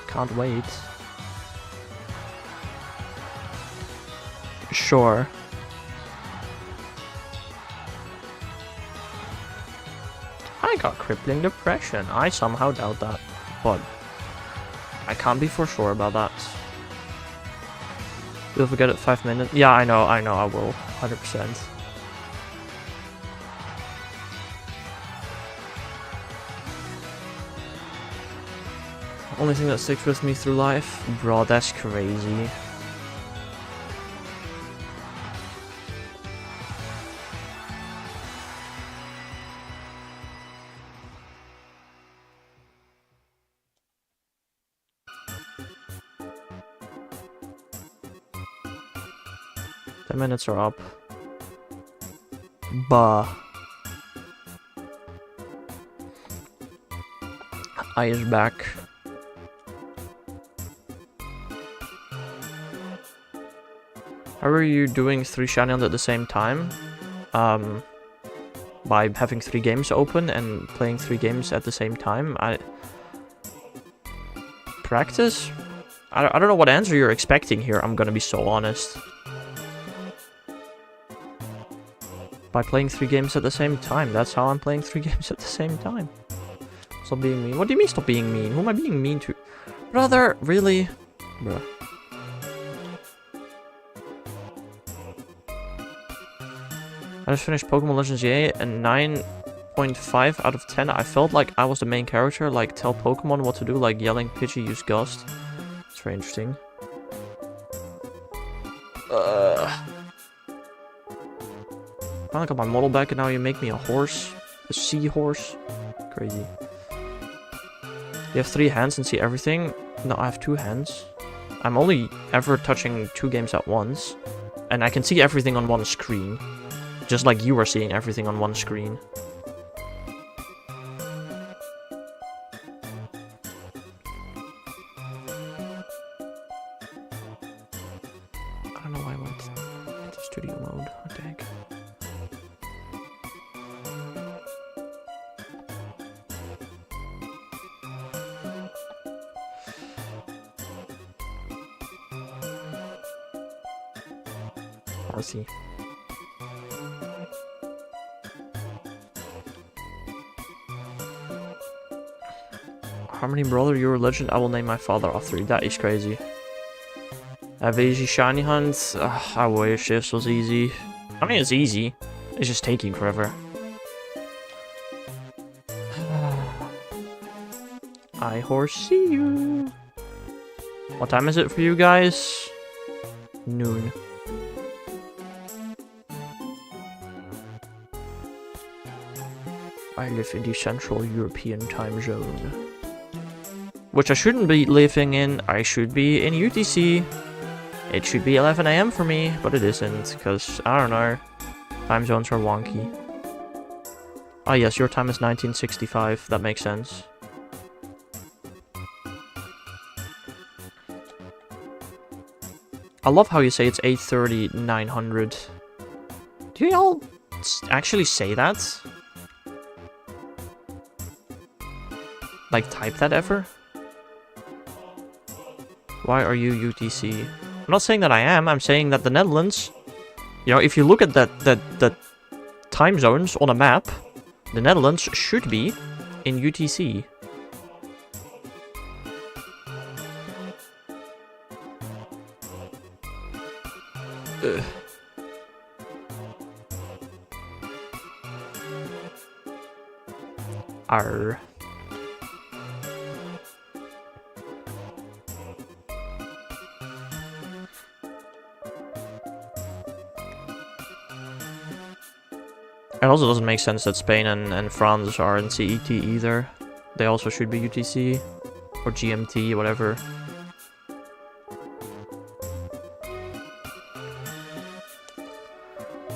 Can't wait. Sure. I got crippling depression. I somehow doubt that, but I can't be for sure about that. You'll forget it 5 minutes. Yeah, I know, I will. 100%. Only thing that sticks with me through life? Bro, that's crazy. The minutes are up. Bah. I is back. How are you doing 3 Shannon at the same time? By having 3 games open and playing 3 games at the same time. Practice? I don't know what answer you're expecting here, I'm gonna be so honest. By playing 3 games at the same time. That's how I'm playing 3 games at the same time. Stop being mean. What do you mean stop being mean? Who am I being mean to? Brother, really? Bruh. I just finished Pokemon Legends Yay and 9.5 out of 10. I felt like I was the main character, like tell Pokemon what to do, like yelling Pidgey, use Gust. It's very interesting. Finally got my model back and now you make me a horse. A seahorse. Crazy. You have 3 hands and see everything? No, I have 2 hands. I'm only ever touching 2 games at once. And I can see everything on one screen. Just like you are seeing everything on one screen. I don't know why I went into studio mode. What the heck? I'll see. Harmony brother, you're a legend. I will name my father after you. That is crazy. Have easy shiny hunts. I wish this was easy. I mean, it's easy. It's just taking forever. I horsey you. What time is it for you guys? Noon. I live in the Central European time zone. Which I shouldn't be living in. I should be in UTC. It should be 11 AM for me, but it isn't, because, I don't know, time zones are wonky. Ah yes, your time is 1965, that makes sense. I love how you say it's 8:30, 900. Do y'all actually say that? Like, type that ever? Why are you UTC? I'm not saying that I am, I'm saying that the Netherlands... You know, if you look at the time zones on a map, the Netherlands should be in UTC. Ugh. Arr. It also doesn't make sense that Spain and France are in CET either. They also should be UTC. Or GMT, whatever.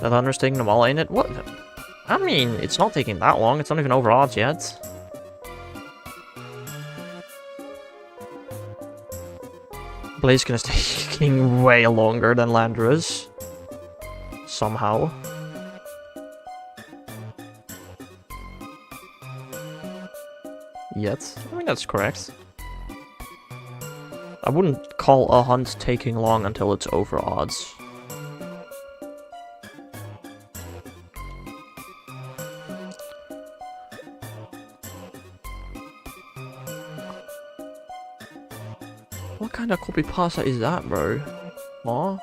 The thunder's taking a while, ain't it? What? I mean, it's not taking that long. It's not even over odds yet. Blaziken is taking way longer than Landorus. Somehow. Yet. I mean, that's correct. I wouldn't call a hunt taking long until it's over odds. What kind of copy pasta is that, bro? Huh?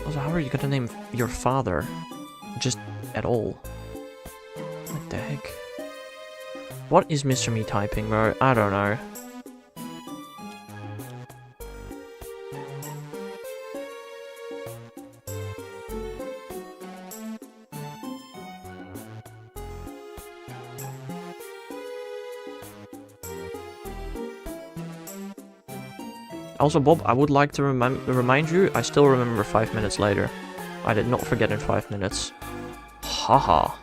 Also, how are you gonna name your father? Just at all? What the heck? What is Mr. Me typing, bro? I don't know. Also, Bob, I would like to remind you, I still remember 5 minutes later. I did not forget in 5 minutes. Haha.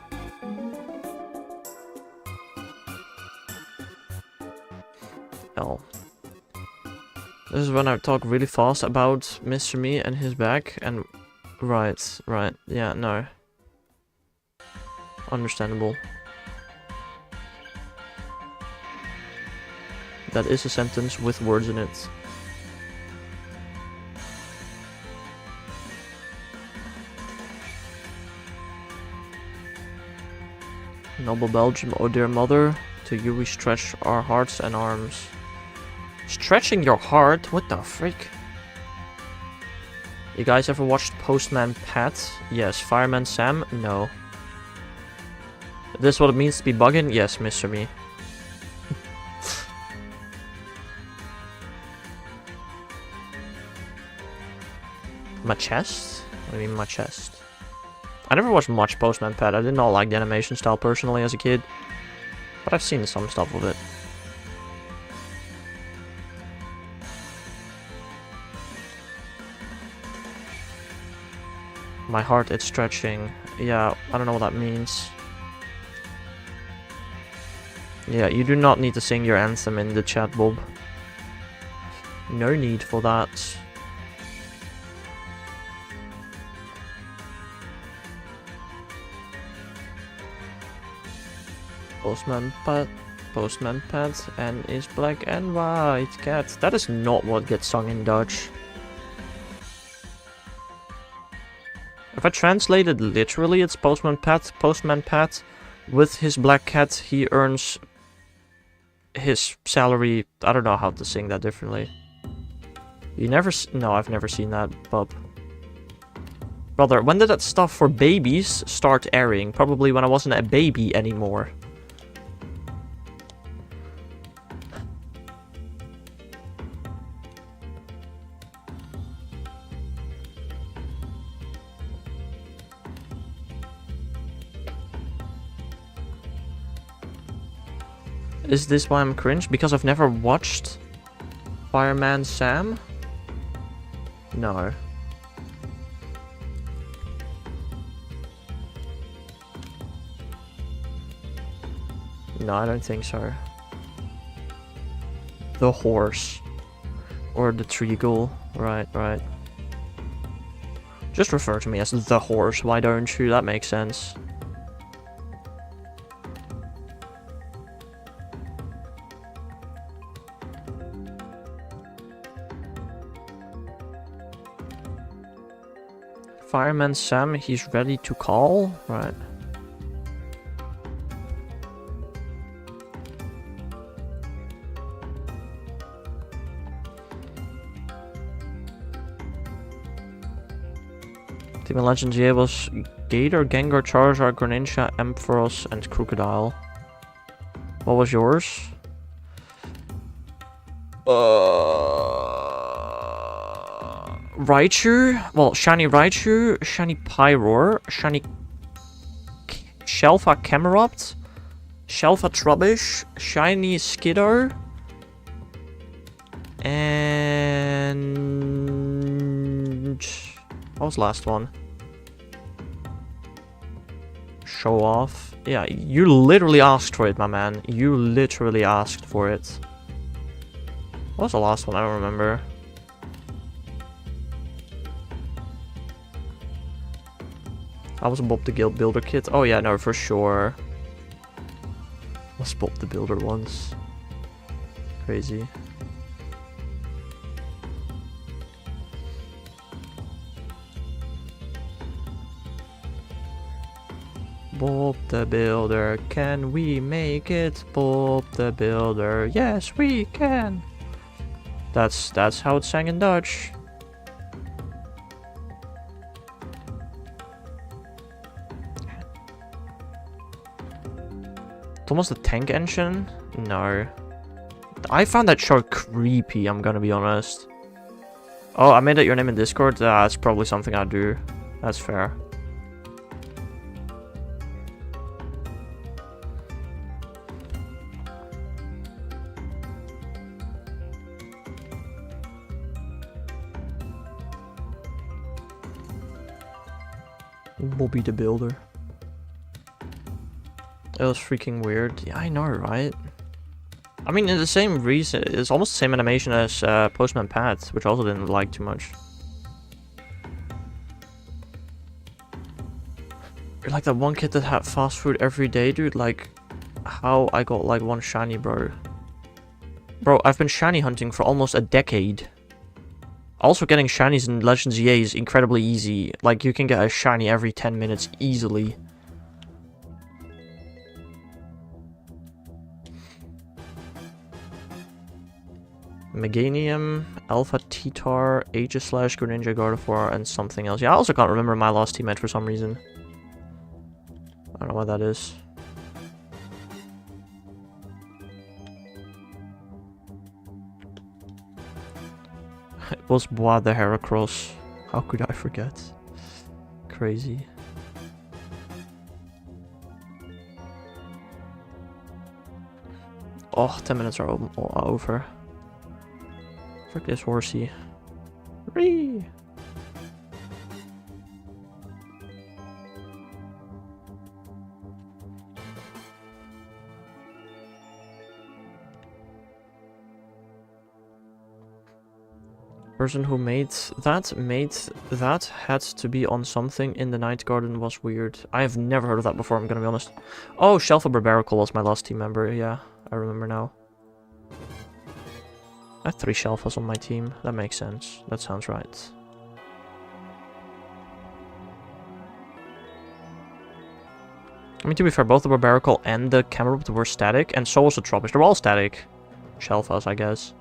Well. This is when I talk really fast about Mr. Me and his back, and... Right, yeah, no. Understandable. That is a sentence with words in it. Noble Belgium, oh dear mother, to you we stretch our hearts and arms. Stretching your heart? What the freak? You guys ever watched Postman Pat? Yes. Fireman Sam? No. Is this what it means to be bugging? Yes, Mr. Me. My chest? What do you mean my chest? I never watched much Postman Pat. I did not like the animation style personally as a kid. But I've seen some stuff of it. My heart, it's stretching. Yeah, I don't know what that means. Yeah, you do not need to sing your anthem in the chat, Bob. No need for that. Postman Pat, and is black and white cat. That is not what gets sung in Dutch. If I translated literally, it's Postman Pat, with his black cat, he earns his salary. I don't know how to sing that differently. You never no, I've never seen that, bub. Brother, when did that stuff for babies start airing? Probably when I wasn't a baby anymore. Is this why I'm cringe? Because I've never watched Fireman Sam? No. No, I don't think so. The horse. Or the treagle. Right. Just refer to me as the horse, why don't you? That makes sense. Fireman Sam, he's ready to call? Right. Team of Legends was Gator, Gengar, Charizard, Greninja, Ampharos, and Crocodile. What was yours? Raichu, well, Shiny Raichu, Shiny Pyroar, Shiny Shelfa Camerupt, Shelfa Trubbish, Shiny Skiddo, and what was the last one? Show off. Yeah, you literally asked for it, my man. You literally asked for it. What was the last one? I don't remember. I was Bob the Guild Builder kit. Oh yeah, no, for sure. Was Bob the Builder once. Crazy. Bob the Builder, can we make it? Bob the Builder, yes we can. That's how it's sang in Dutch. Thomas the Tank Engine? No. I found that show creepy, I'm gonna be honest. Oh, I made it your name in Discord? That's probably something I'd do. That's fair. Bobby the Builder. It was freaking weird. Yeah, I know, right? I mean, in the same reason, it's almost the same animation as Postman Pat, which I also didn't like too much. You're like that one kid that had fast food every day, dude. Like, how I got like one shiny, bro. Bro, I've been shiny hunting for almost a decade. Also, getting shinies in Legends EA is incredibly easy. Like, you can get a shiny every 10 minutes easily. Meganium, Alpha Titar, Aegis/, Greninja, Gardevoir, and something else. Yeah, I also can't remember my last teammate for some reason. I don't know what that is. It was Bois the Heracross. How could I forget? Crazy. Oh, 10 minutes are over. Frick this horsey. Ree! Person who made that had to be on something in the Night Garden was weird. I have never heard of that before, I'm gonna be honest. Oh, Shelfa Barbarical was my last team member. Yeah, I remember now. I have 3 Shelfas on my team. That makes sense. That sounds right. I mean, to be fair, both the Barbarical and the Camerupt were static, and so was the Trubbish. They're all static. Shelfas, I guess.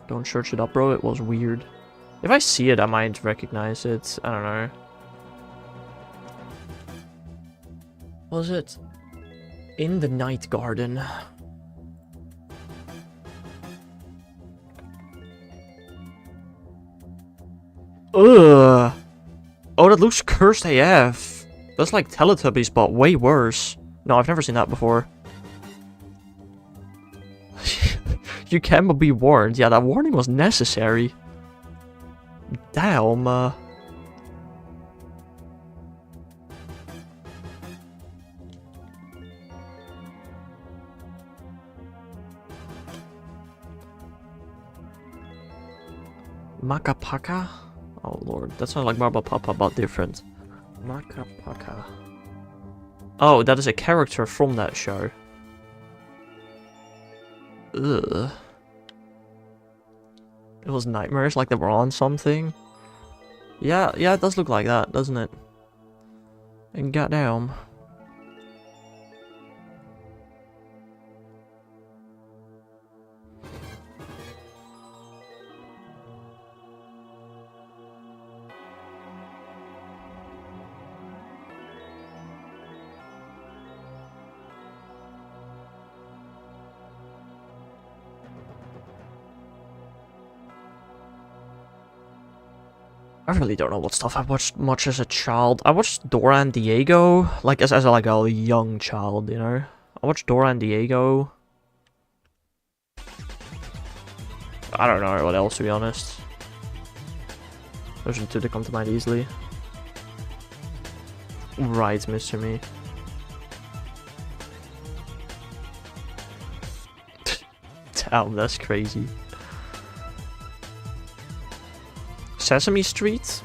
Don't search it up, bro. It was weird. If I see it, I might recognize it. I don't know. Was it in the Night Garden? Ugh. Oh, that looks cursed AF. That's like Teletubbies, but way worse. No, I've never seen that before. You can be warned. Yeah, that warning was necessary. Damn. Makapaka? Oh lord, that sounds like Barba Papa, but different. Makapaka. Oh, that is a character from that show. Ugh. It was nightmares, like they were on something. Yeah, it does look like that, doesn't it? And goddamn. I really don't know what stuff I watched much as a child. I watched Dora and Diego, like as like a young child, you know. I watched Dora and Diego. I don't know what else, to be honest. Those are the two that come to mind easily. Right, Mr. Me. Damn, that's crazy. Sesame Street?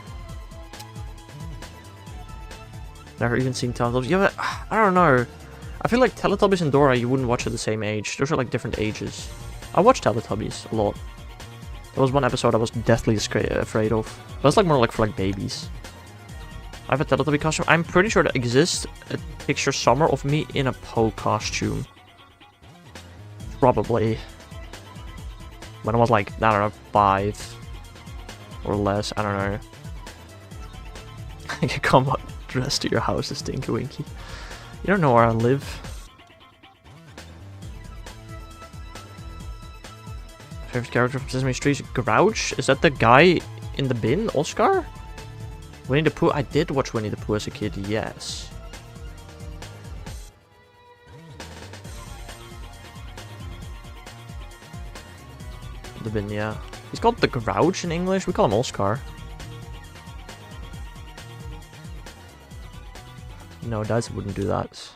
Never even seen Teletubbies. Yeah, but I don't know. I feel like Teletubbies and Dora you wouldn't watch at the same age. Those are like different ages. I watched Teletubbies a lot. There was one episode I was deathly afraid of. That's like more like for like babies. I have a Teletubby costume. I'm pretty sure there exists a picture somewhere of me in a Poe costume. Probably. When I was like, I don't know, 5 or less. I don't know. I can come up dressed to your house, Stinky Winky. You don't know where I live. Favorite character from Sesame Street? Grouch? Is that the guy in the bin? Oscar? Winnie the Pooh? I did watch Winnie the Pooh as a kid, yes. The bin, yeah. He's called the Grouch in English. We call him Oscar. No, dads wouldn't do that.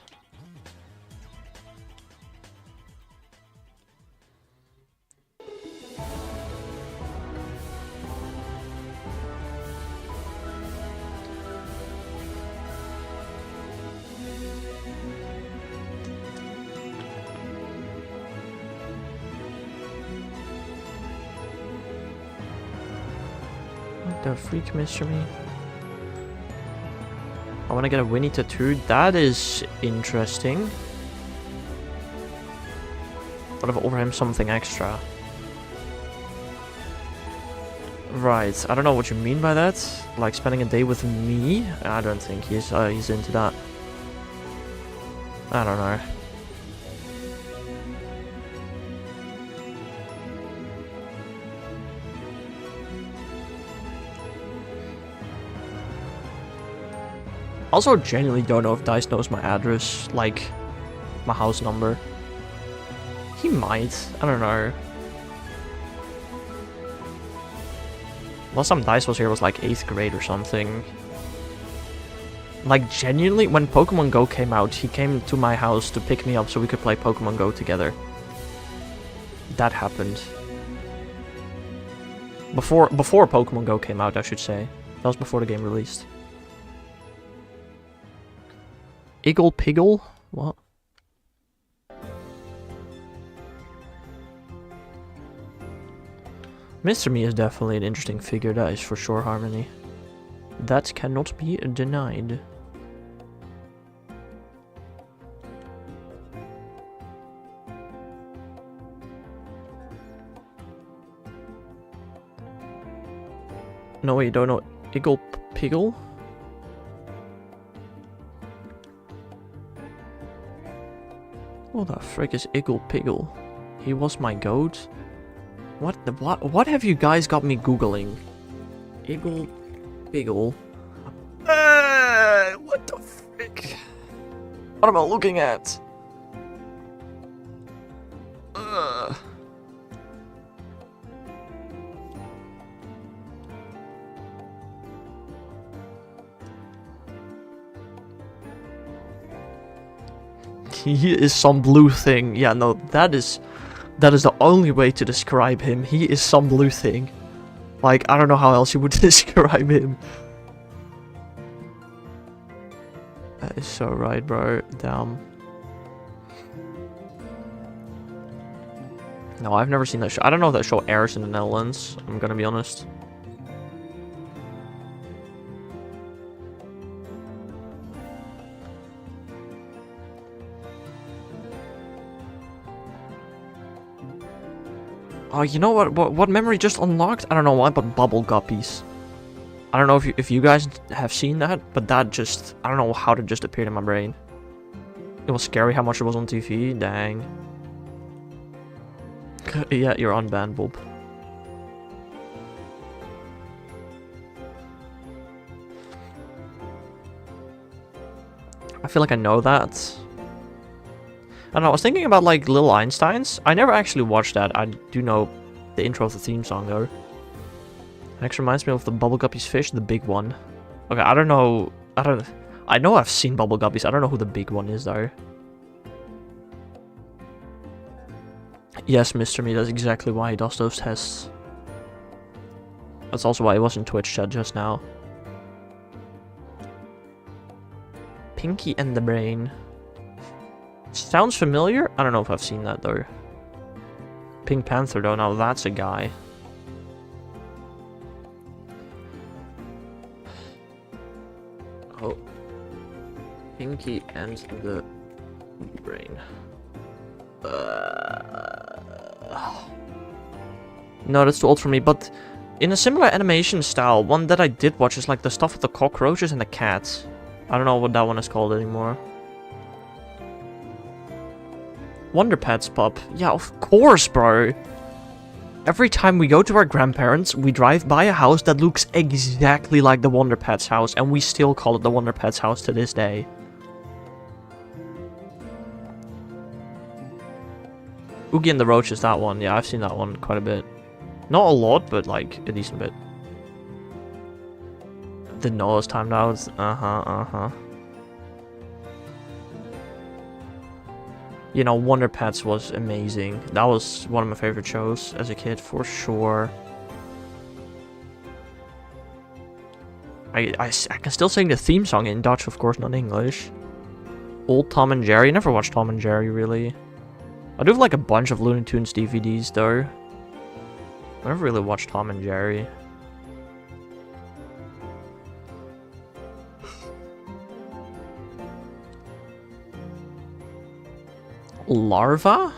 What the freak, Mr. Me? I want to get a Winnie tattoo. That is interesting. But I've offered him something extra. Right. I don't know what you mean by that. Like spending a day with me? I don't think he's into that. I don't know. Also, genuinely don't know if Dice knows my address, like my house number. He might. I don't know. Last time Dice was here was like 8th grade or something. Like, genuinely, when Pokemon Go came out, he came to my house to pick me up so we could play Pokemon Go together. That happened. Before Pokemon Go came out, I should say. That was before the game released. Iggle Piggle? What? Mr. Me is definitely an interesting figure, that is for sure, Harmony. That cannot be denied. No, wait, you don't know Iggle Piggle? What the frick is Iggle Piggle? He was my goat? What have you guys got me googling? Iggle Piggle? What the frick? What am I looking at? He is some blue thing. Yeah, no, that is the only way to describe him. He is some blue thing. Like, I don't know how else you would describe him. That is so right, bro. Damn. No, I've never seen that show. I don't know if that show airs in the Netherlands. I'm gonna be honest. Oh, you know what memory just unlocked? I don't know why, but Bubble Guppies. I don't know if you guys have seen that, but that just, I don't know how it just appeared in my brain. It was scary how much it was on TV, dang. Yeah, you're unbanned, Bob. feel like I know that. I don't know, I was thinking about like Little Einsteins. I never actually watched that. I do know the intro of the theme song though. It actually reminds me of the Bubble Guppy's fish, the big one. Okay, I don't know. I know I've seen Bubble Guppies. I don't know who the big one is though. Yes, Mr. Me, that's exactly why he does those tests. That's also why he was in Twitch chat just now. Pinky and the Brain. Sounds familiar? I don't know if I've seen that though. Pink Panther though, now that's a guy. Oh. Pinky and the Brain. No, that's too old for me, but in a similar animation style, one that I did watch is like the stuff with the cockroaches and the cats. I don't know what that one is called anymore. Wonder Pets, pup. Yeah, of course, bro. Every time we go to our grandparents, we drive by a house that looks exactly like the Wonder Pets house, and we still call it the Wonder Pets house to this day. Oogie and the Roach is that one. Yeah, I've seen that one quite a bit. Not a lot, but like a decent bit. The Noah's timed out. You know, Wonder Pets was amazing. That was one of my favorite shows as a kid, for sure. I can still sing the theme song in Dutch, of course, not English. Old Tom and Jerry. I never watched Tom and Jerry, really. I do have like a bunch of Looney Tunes DVDs, though. I never really watched Tom and Jerry. Larva?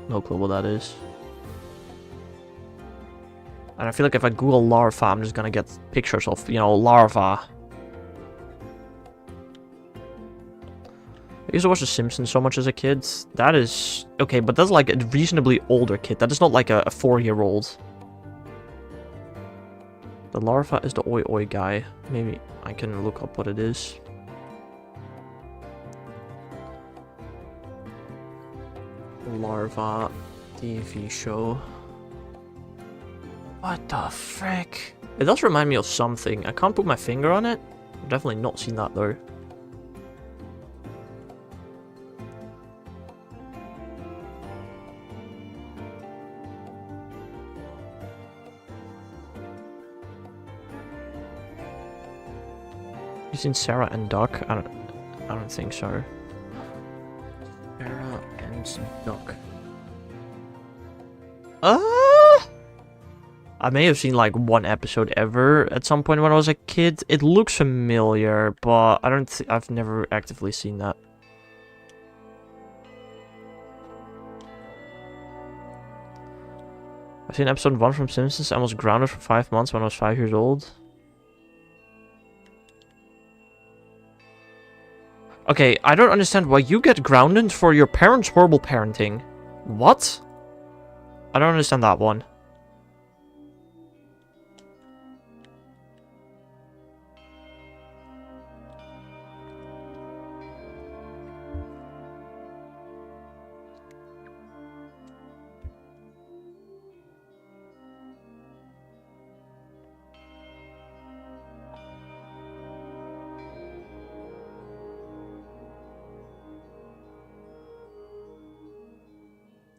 No clue what that is. And I feel like if I Google larva, I'm just gonna get pictures of, you know, larva. I used to watch The Simpsons so much as a kid. That is... Okay, but that's like a reasonably older kid. That is not like a 4-year-old. The larva is the oi oi guy. Maybe I can look up what it is. Larva TV show. What the frick? It does remind me of something. I can't put my finger on it. I've definitely not seen that though. You seen Sarah and Duck? I don't think so. Sarah and Duck. I may have seen like one episode ever at some point when I was a kid. It looks familiar, but I've never actively seen that. I've seen episode 1 from Simpsons and was grounded for 5 months when I was 5 years old. Okay, I don't understand why you get grounded for your parents' horrible parenting. What? I don't understand that one.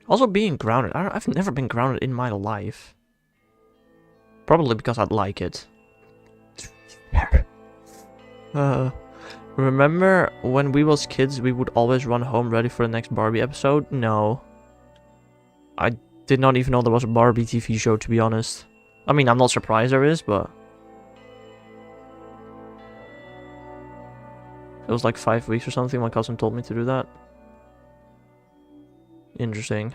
Also being grounded. I've never been grounded in my life. Probably because I'd like it. Remember when we was kids, we would always run home ready for the next Barbie episode? No. I did not even know there was a Barbie TV show, to be honest. I mean, I'm not surprised there is, but... It was like 5 weeks or something, my cousin told me to do that. Interesting.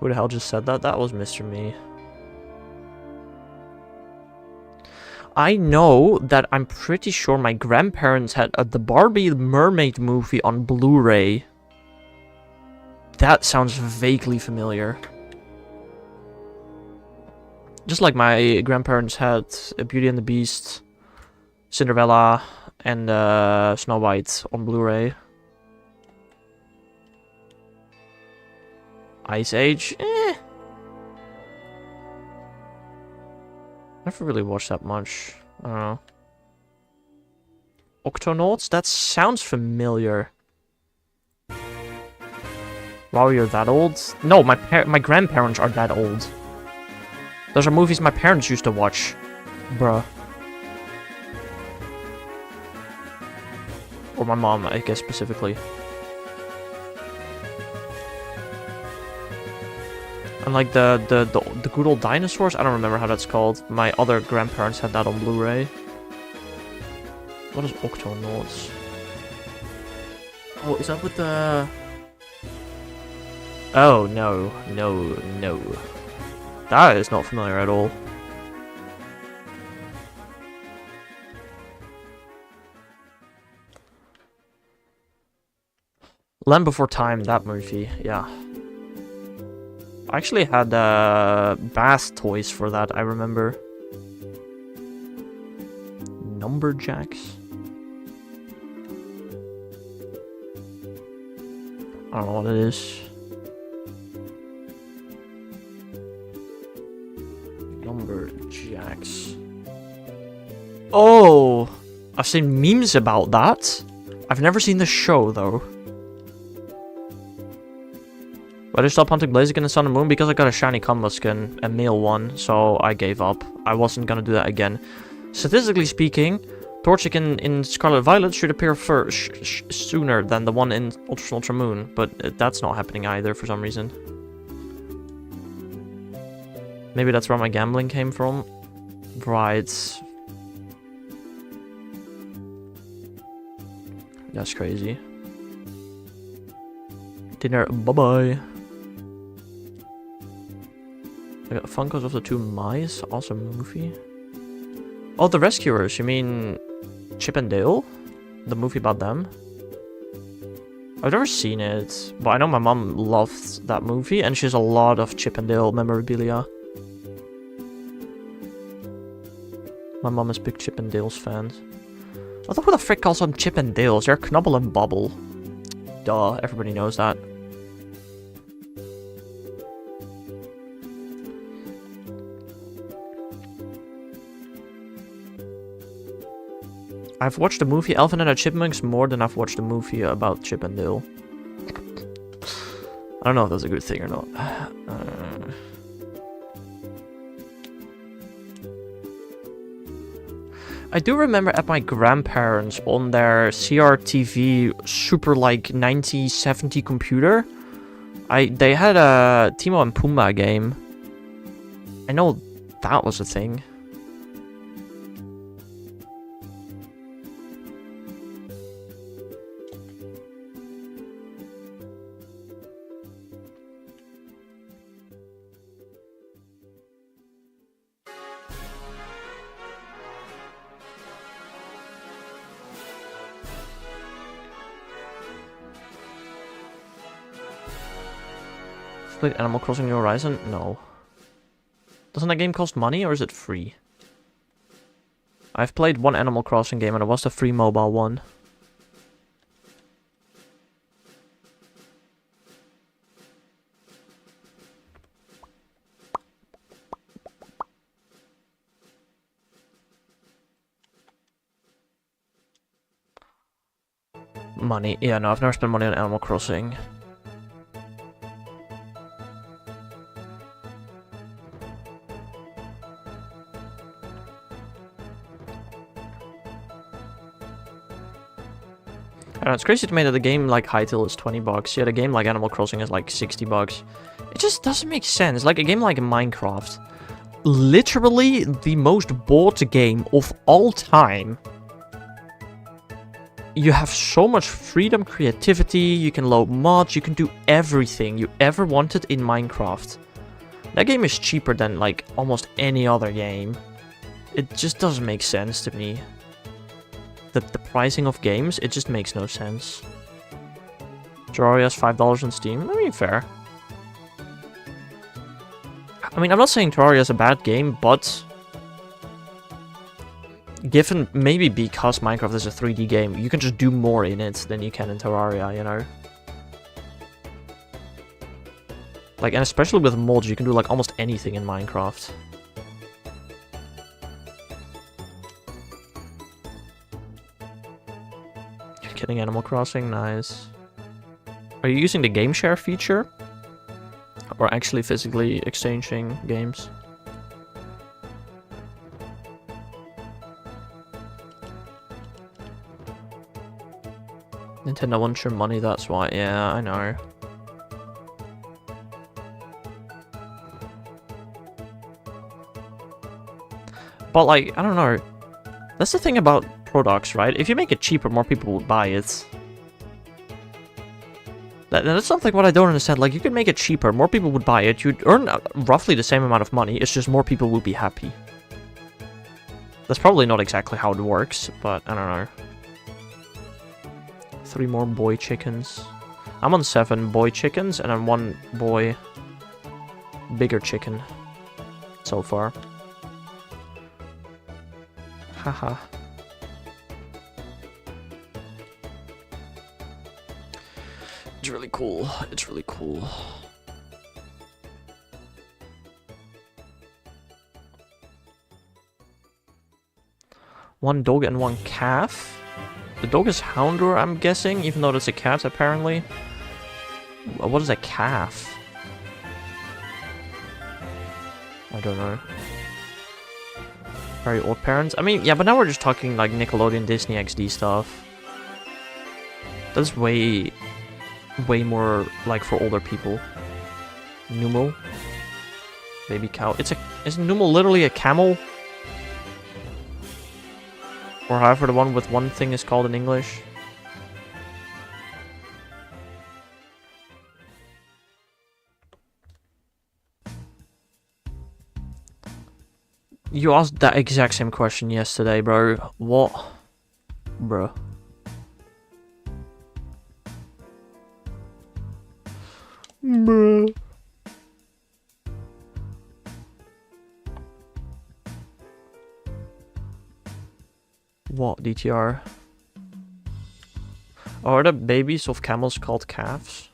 Who the hell just said that? That was Mr. Me. I know that I'm pretty sure my grandparents had the Barbie Mermaid movie on Blu-ray. That sounds vaguely familiar. Just like my grandparents had Beauty and the Beast Cinderella and Snow White on Blu-ray. Ice Age, Never really watched that much. I don't know. Octonauts? That sounds familiar. Wow, you're that old? No, my grandparents are that old. Those are movies my parents used to watch. Bruh. Or my mom, I guess, specifically. And like the good old dinosaurs? I don't remember how that's called. My other grandparents had that on Blu-ray. What is Octonauts? Oh, is that with the... Oh, no. No. That is not familiar at all. Land Before Time, that movie, yeah. I actually had bath toys for that, I remember. Numberjacks? I don't know what it is. Numberjacks. Oh! I've seen memes about that. I've never seen the show, though. Why did I stop hunting Blaziken in the Sun and Moon? Because I got a shiny combo skin, a male one, so I gave up. I wasn't gonna do that again. Statistically speaking, Torchic in Scarlet Violet should appear sooner than the one in Ultra Ultra Moon, but that's not happening either for some reason. Maybe that's where my gambling came from. Right. That's crazy. Dinner, bye-bye. I got Funkos of the Two Mice, awesome movie. Oh, The Rescuers, you mean Chip and Dale? The movie about them? I've never seen it, but I know my mom loved that movie, and she has a lot of Chip and Dale memorabilia. My mom is big Chip and Dale's fan. I thought who the frick calls them Chip and Dales? They're Knubble and Bobble. Duh, everybody knows that. I've watched the movie Alvin and the Chipmunks more than I've watched the movie about Chip and Dale. I don't know if that's a good thing or not. I do remember at my grandparents on their CRTV super like 9070 computer, they had a Timon and Pumbaa game. I know that was a thing. Played Animal Crossing New Horizon? No. Doesn't that game cost money or is it free? I've played one Animal Crossing game and it was the free mobile one. Money. Yeah, no, I've never spent money on Animal Crossing. I don't know, it's crazy to me that the game like Hytale is 20 bucks. Yeah, the game like Animal Crossing is like 60 bucks. It just doesn't make sense. Like a game like Minecraft, literally the most bought game of all time. You have so much freedom, creativity, you can load mods, you can do everything you ever wanted in Minecraft. That game is cheaper than like almost any other game. It just doesn't make sense to me. The pricing of games, it just makes no sense. Terraria's $5 on Steam. I mean, fair. I mean, I'm not saying Terraria is a bad game, but given maybe because Minecraft is a 3D game, you can just do more in it than you can in Terraria, you know? Like, and especially with mods, you can do like almost anything in Minecraft. You're kidding, Animal Crossing? Nice. Are you using the game share feature? Or actually physically exchanging games? Nintendo wants your money, that's why. Yeah, I know. But like, I don't know. That's the thing about products, right? If you make it cheaper, more people will buy it. That's something what I don't understand. Like, you could make it cheaper, more people would buy it. You'd earn roughly the same amount of money. It's just more people would be happy. That's probably not exactly how it works, but I don't know. 3 more boy chickens. I'm on 7 boy chickens, and then 1 boy bigger chicken so far. Haha. It's really cool. It's really cool. One dog and 1 calf. The dog is Houndour, I'm guessing, even though that's a cat, apparently. What is a calf? I don't know. Very old parents. I mean, yeah, but now we're just talking like Nickelodeon, Disney XD stuff. That's way more like for older people. Numo. Baby cow. Is Numo literally a camel? Or however the one with 1 thing is called in English. You asked that exact same question yesterday, bro. What? Bro. Bro. What, DTR? Are the babies of camels called calves?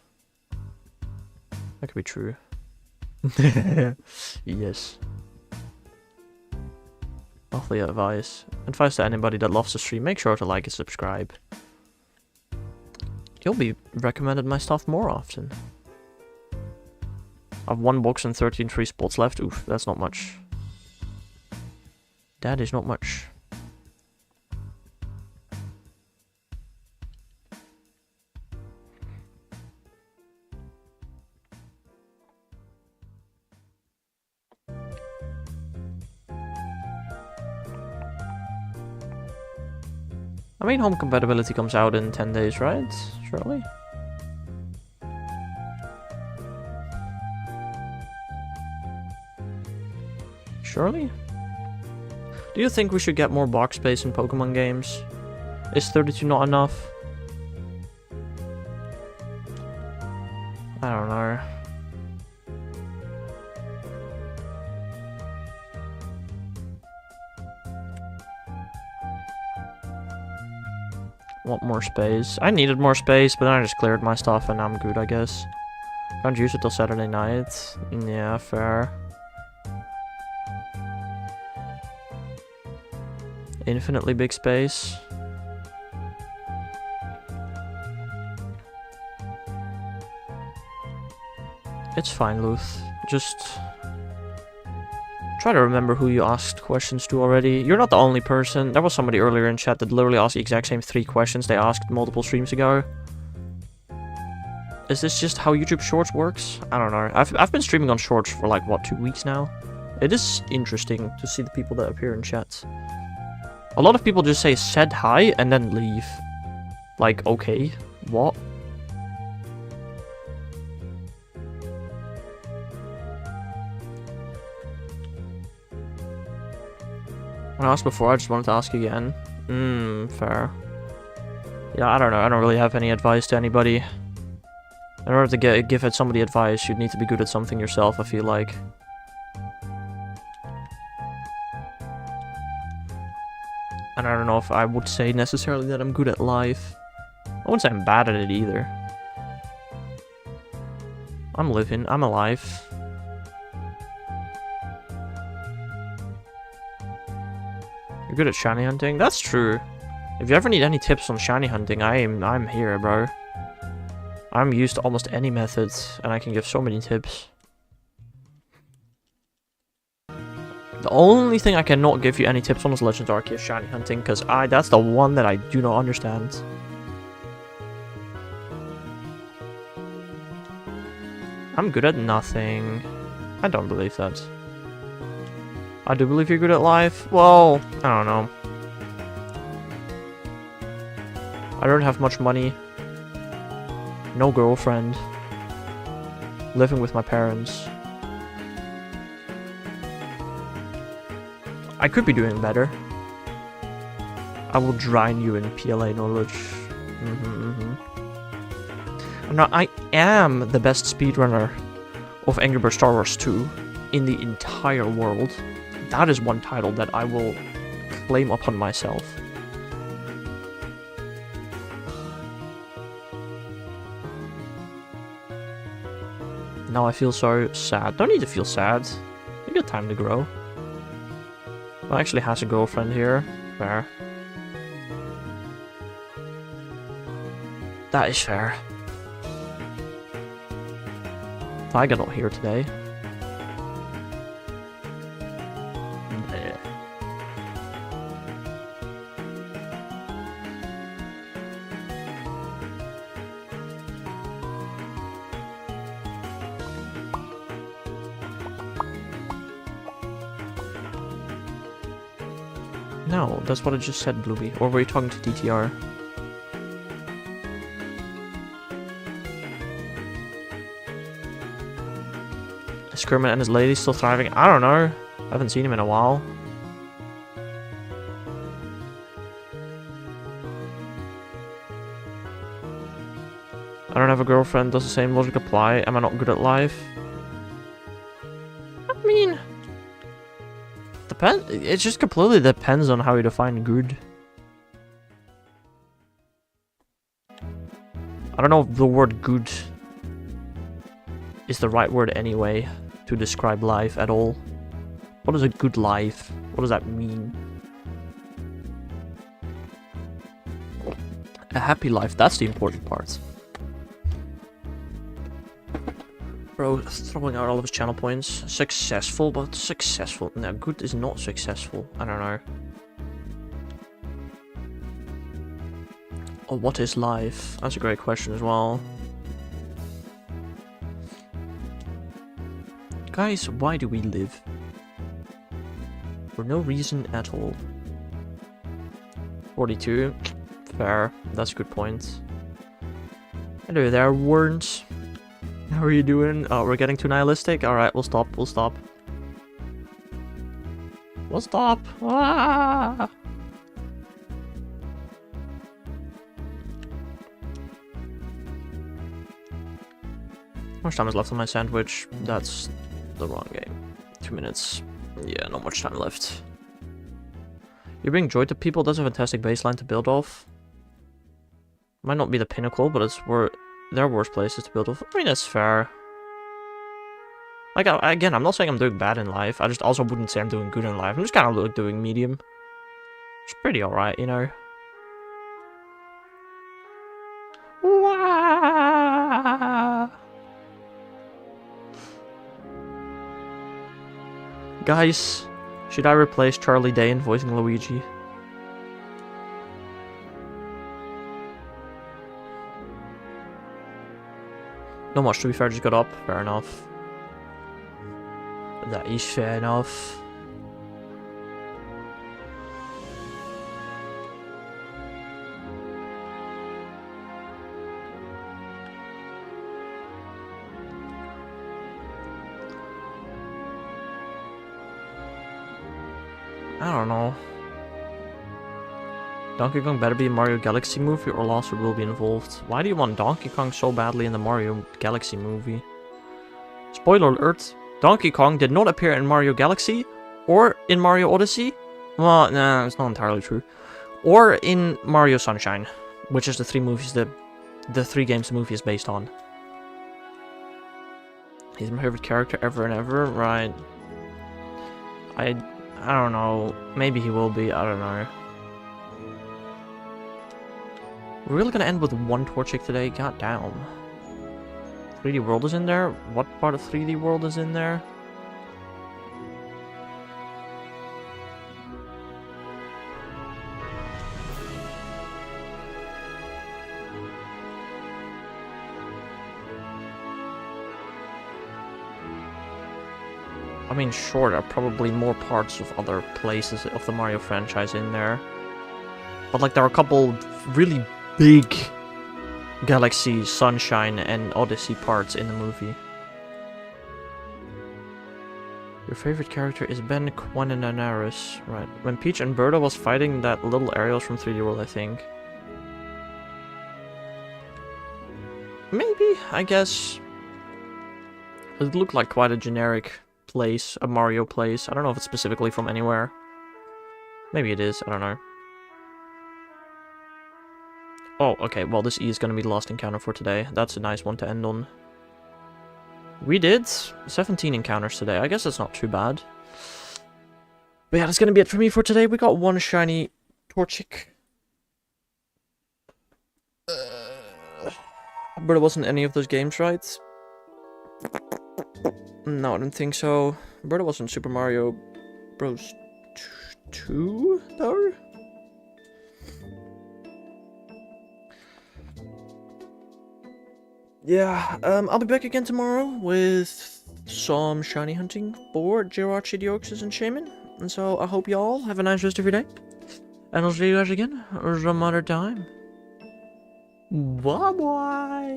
That could be true. Yes. Monthly advice. Advice to anybody that loves the stream, make sure to like and subscribe. You'll be recommended my stuff more often. I have 1 box and 13 free spots left. Oof, that's not much. That is not much. I mean, home compatibility comes out in 10 days, right? Surely? Surely? Do you think we should get more box space in Pokemon games? Is 32 not enough? I don't know. Want more space. I needed more space, but then I just cleared my stuff and I'm good, I guess. Can't use it till Saturday night. Yeah, fair. Infinitely big space. It's fine, Luth. Just try to remember who you asked questions to already. You're not the only person. There was somebody earlier in chat that literally asked the exact same 3 questions they asked multiple streams ago. Is this just how YouTube Shorts works? I don't know. I've been streaming on Shorts for like, what, 2 weeks now? It is interesting to see the people that appear in chat. A lot of people just say, said hi, and then leave. Like, okay, what? When I asked before, I just wanted to ask again. Fair. Yeah, I don't know. I don't really have any advice to anybody. In order to give somebody advice, you'd need to be good at something yourself, I feel like. And I don't know if I would say necessarily that I'm good at life. I wouldn't say I'm bad at it either. I'm living, I'm alive. You're good at shiny hunting? That's true. If you ever need any tips on shiny hunting, I'm here, bro. I'm used to almost any methods, and I can give so many tips. The only thing I cannot give you any tips on is Legends Arceus shiny hunting, because that's the one that I do not understand. I'm good at nothing. I don't believe that. I do believe you're good at life. Well, I don't know. I don't have much money. No girlfriend. Living with my parents. I could be doing better. I will drown you in PLA knowledge. Now, I am the best speedrunner of Angry Birds Star Wars 2 in the entire world. That is one title that I will claim upon myself. Now I feel so sad. Don't need to feel sad. You got time to grow. Well, actually has a girlfriend here. Fair. That is fair. I got not here today. Bleh. No, that's what I just said, Bluey. Or were you talking to DTR? Is Kermit and his lady still thriving? I don't know. I haven't seen him in a while. I don't have a girlfriend. Does the same logic apply? Am I not good at life? I mean... It just completely depends on how you define good. I don't know if the word good is the right word anyway to describe life at all. What is a good life? What does that mean? A happy life, that's the important part. Bro, throwing out all of his channel points. Successful, but successful. No, good is not successful. I don't know. Or what is life? That's a great question as well. Guys, why do we live? For no reason at all. 42. Fair. That's a good point. Hello there, Warrant. How are you doing? Oh, we're getting too nihilistic? Alright, we'll stop, we'll stop. We'll stop! Ah! How much time is left on my sandwich? That's the wrong game. 2 minutes. Yeah, not much time left. You bring joy to people, that's a fantastic baseline to build off. Might not be the pinnacle, but it's where there are worse places to build off. I mean, that's fair. Like, again, I'm not saying I'm doing bad in life. I just also wouldn't say I'm doing good in life. I'm just kind of doing medium. It's pretty alright, you know. Wah! Guys, should I replace Charlie Day in voicing Luigi? Not much to be fair, just got up. Fair enough. That is fair enough. I don't know. Donkey Kong better be a Mario Galaxy movie or Lawsuit will be involved. Why do you want Donkey Kong so badly in the Mario Galaxy movie? Spoiler alert, Donkey Kong did not appear in Mario Galaxy or in Mario Odyssey. Well, nah, it's not entirely true. Or in Mario Sunshine, which is the three games the movie is based on. He's my favorite character ever and ever, right? I don't know. Maybe he will be, I don't know. We're really gonna end with one Torchic today? God damn. 3D World is in there? What part of 3D World is in there? I mean, sure, there are probably more parts of other places of the Mario franchise in there. But, like, there are a couple really big Galaxy, Sunshine, and Odyssey parts in the movie. Your favorite character is Ben Quinanaris, right? When Peach and Berta was fighting that little Ariel from 3D World, I think. Maybe, I guess. It looked like quite a generic place, a Mario place. I don't know if it's specifically from anywhere. Maybe it is, I don't know. Oh, okay, well this E is gonna be the last encounter for today. That's a nice one to end on. We did 17 encounters today. I guess that's not too bad. But yeah, that's gonna be it for me for today. We got one shiny Torchic. But it wasn't any of those games, right? No, I don't think so. Berta wasn't Super Mario Bros. 2, though? Yeah, I'll be back again tomorrow with some shiny hunting for Jirachi, Deoxys, and Shaman. And so I hope y'all have a nice rest of your day. And I'll see you guys again some other time. Bye-bye!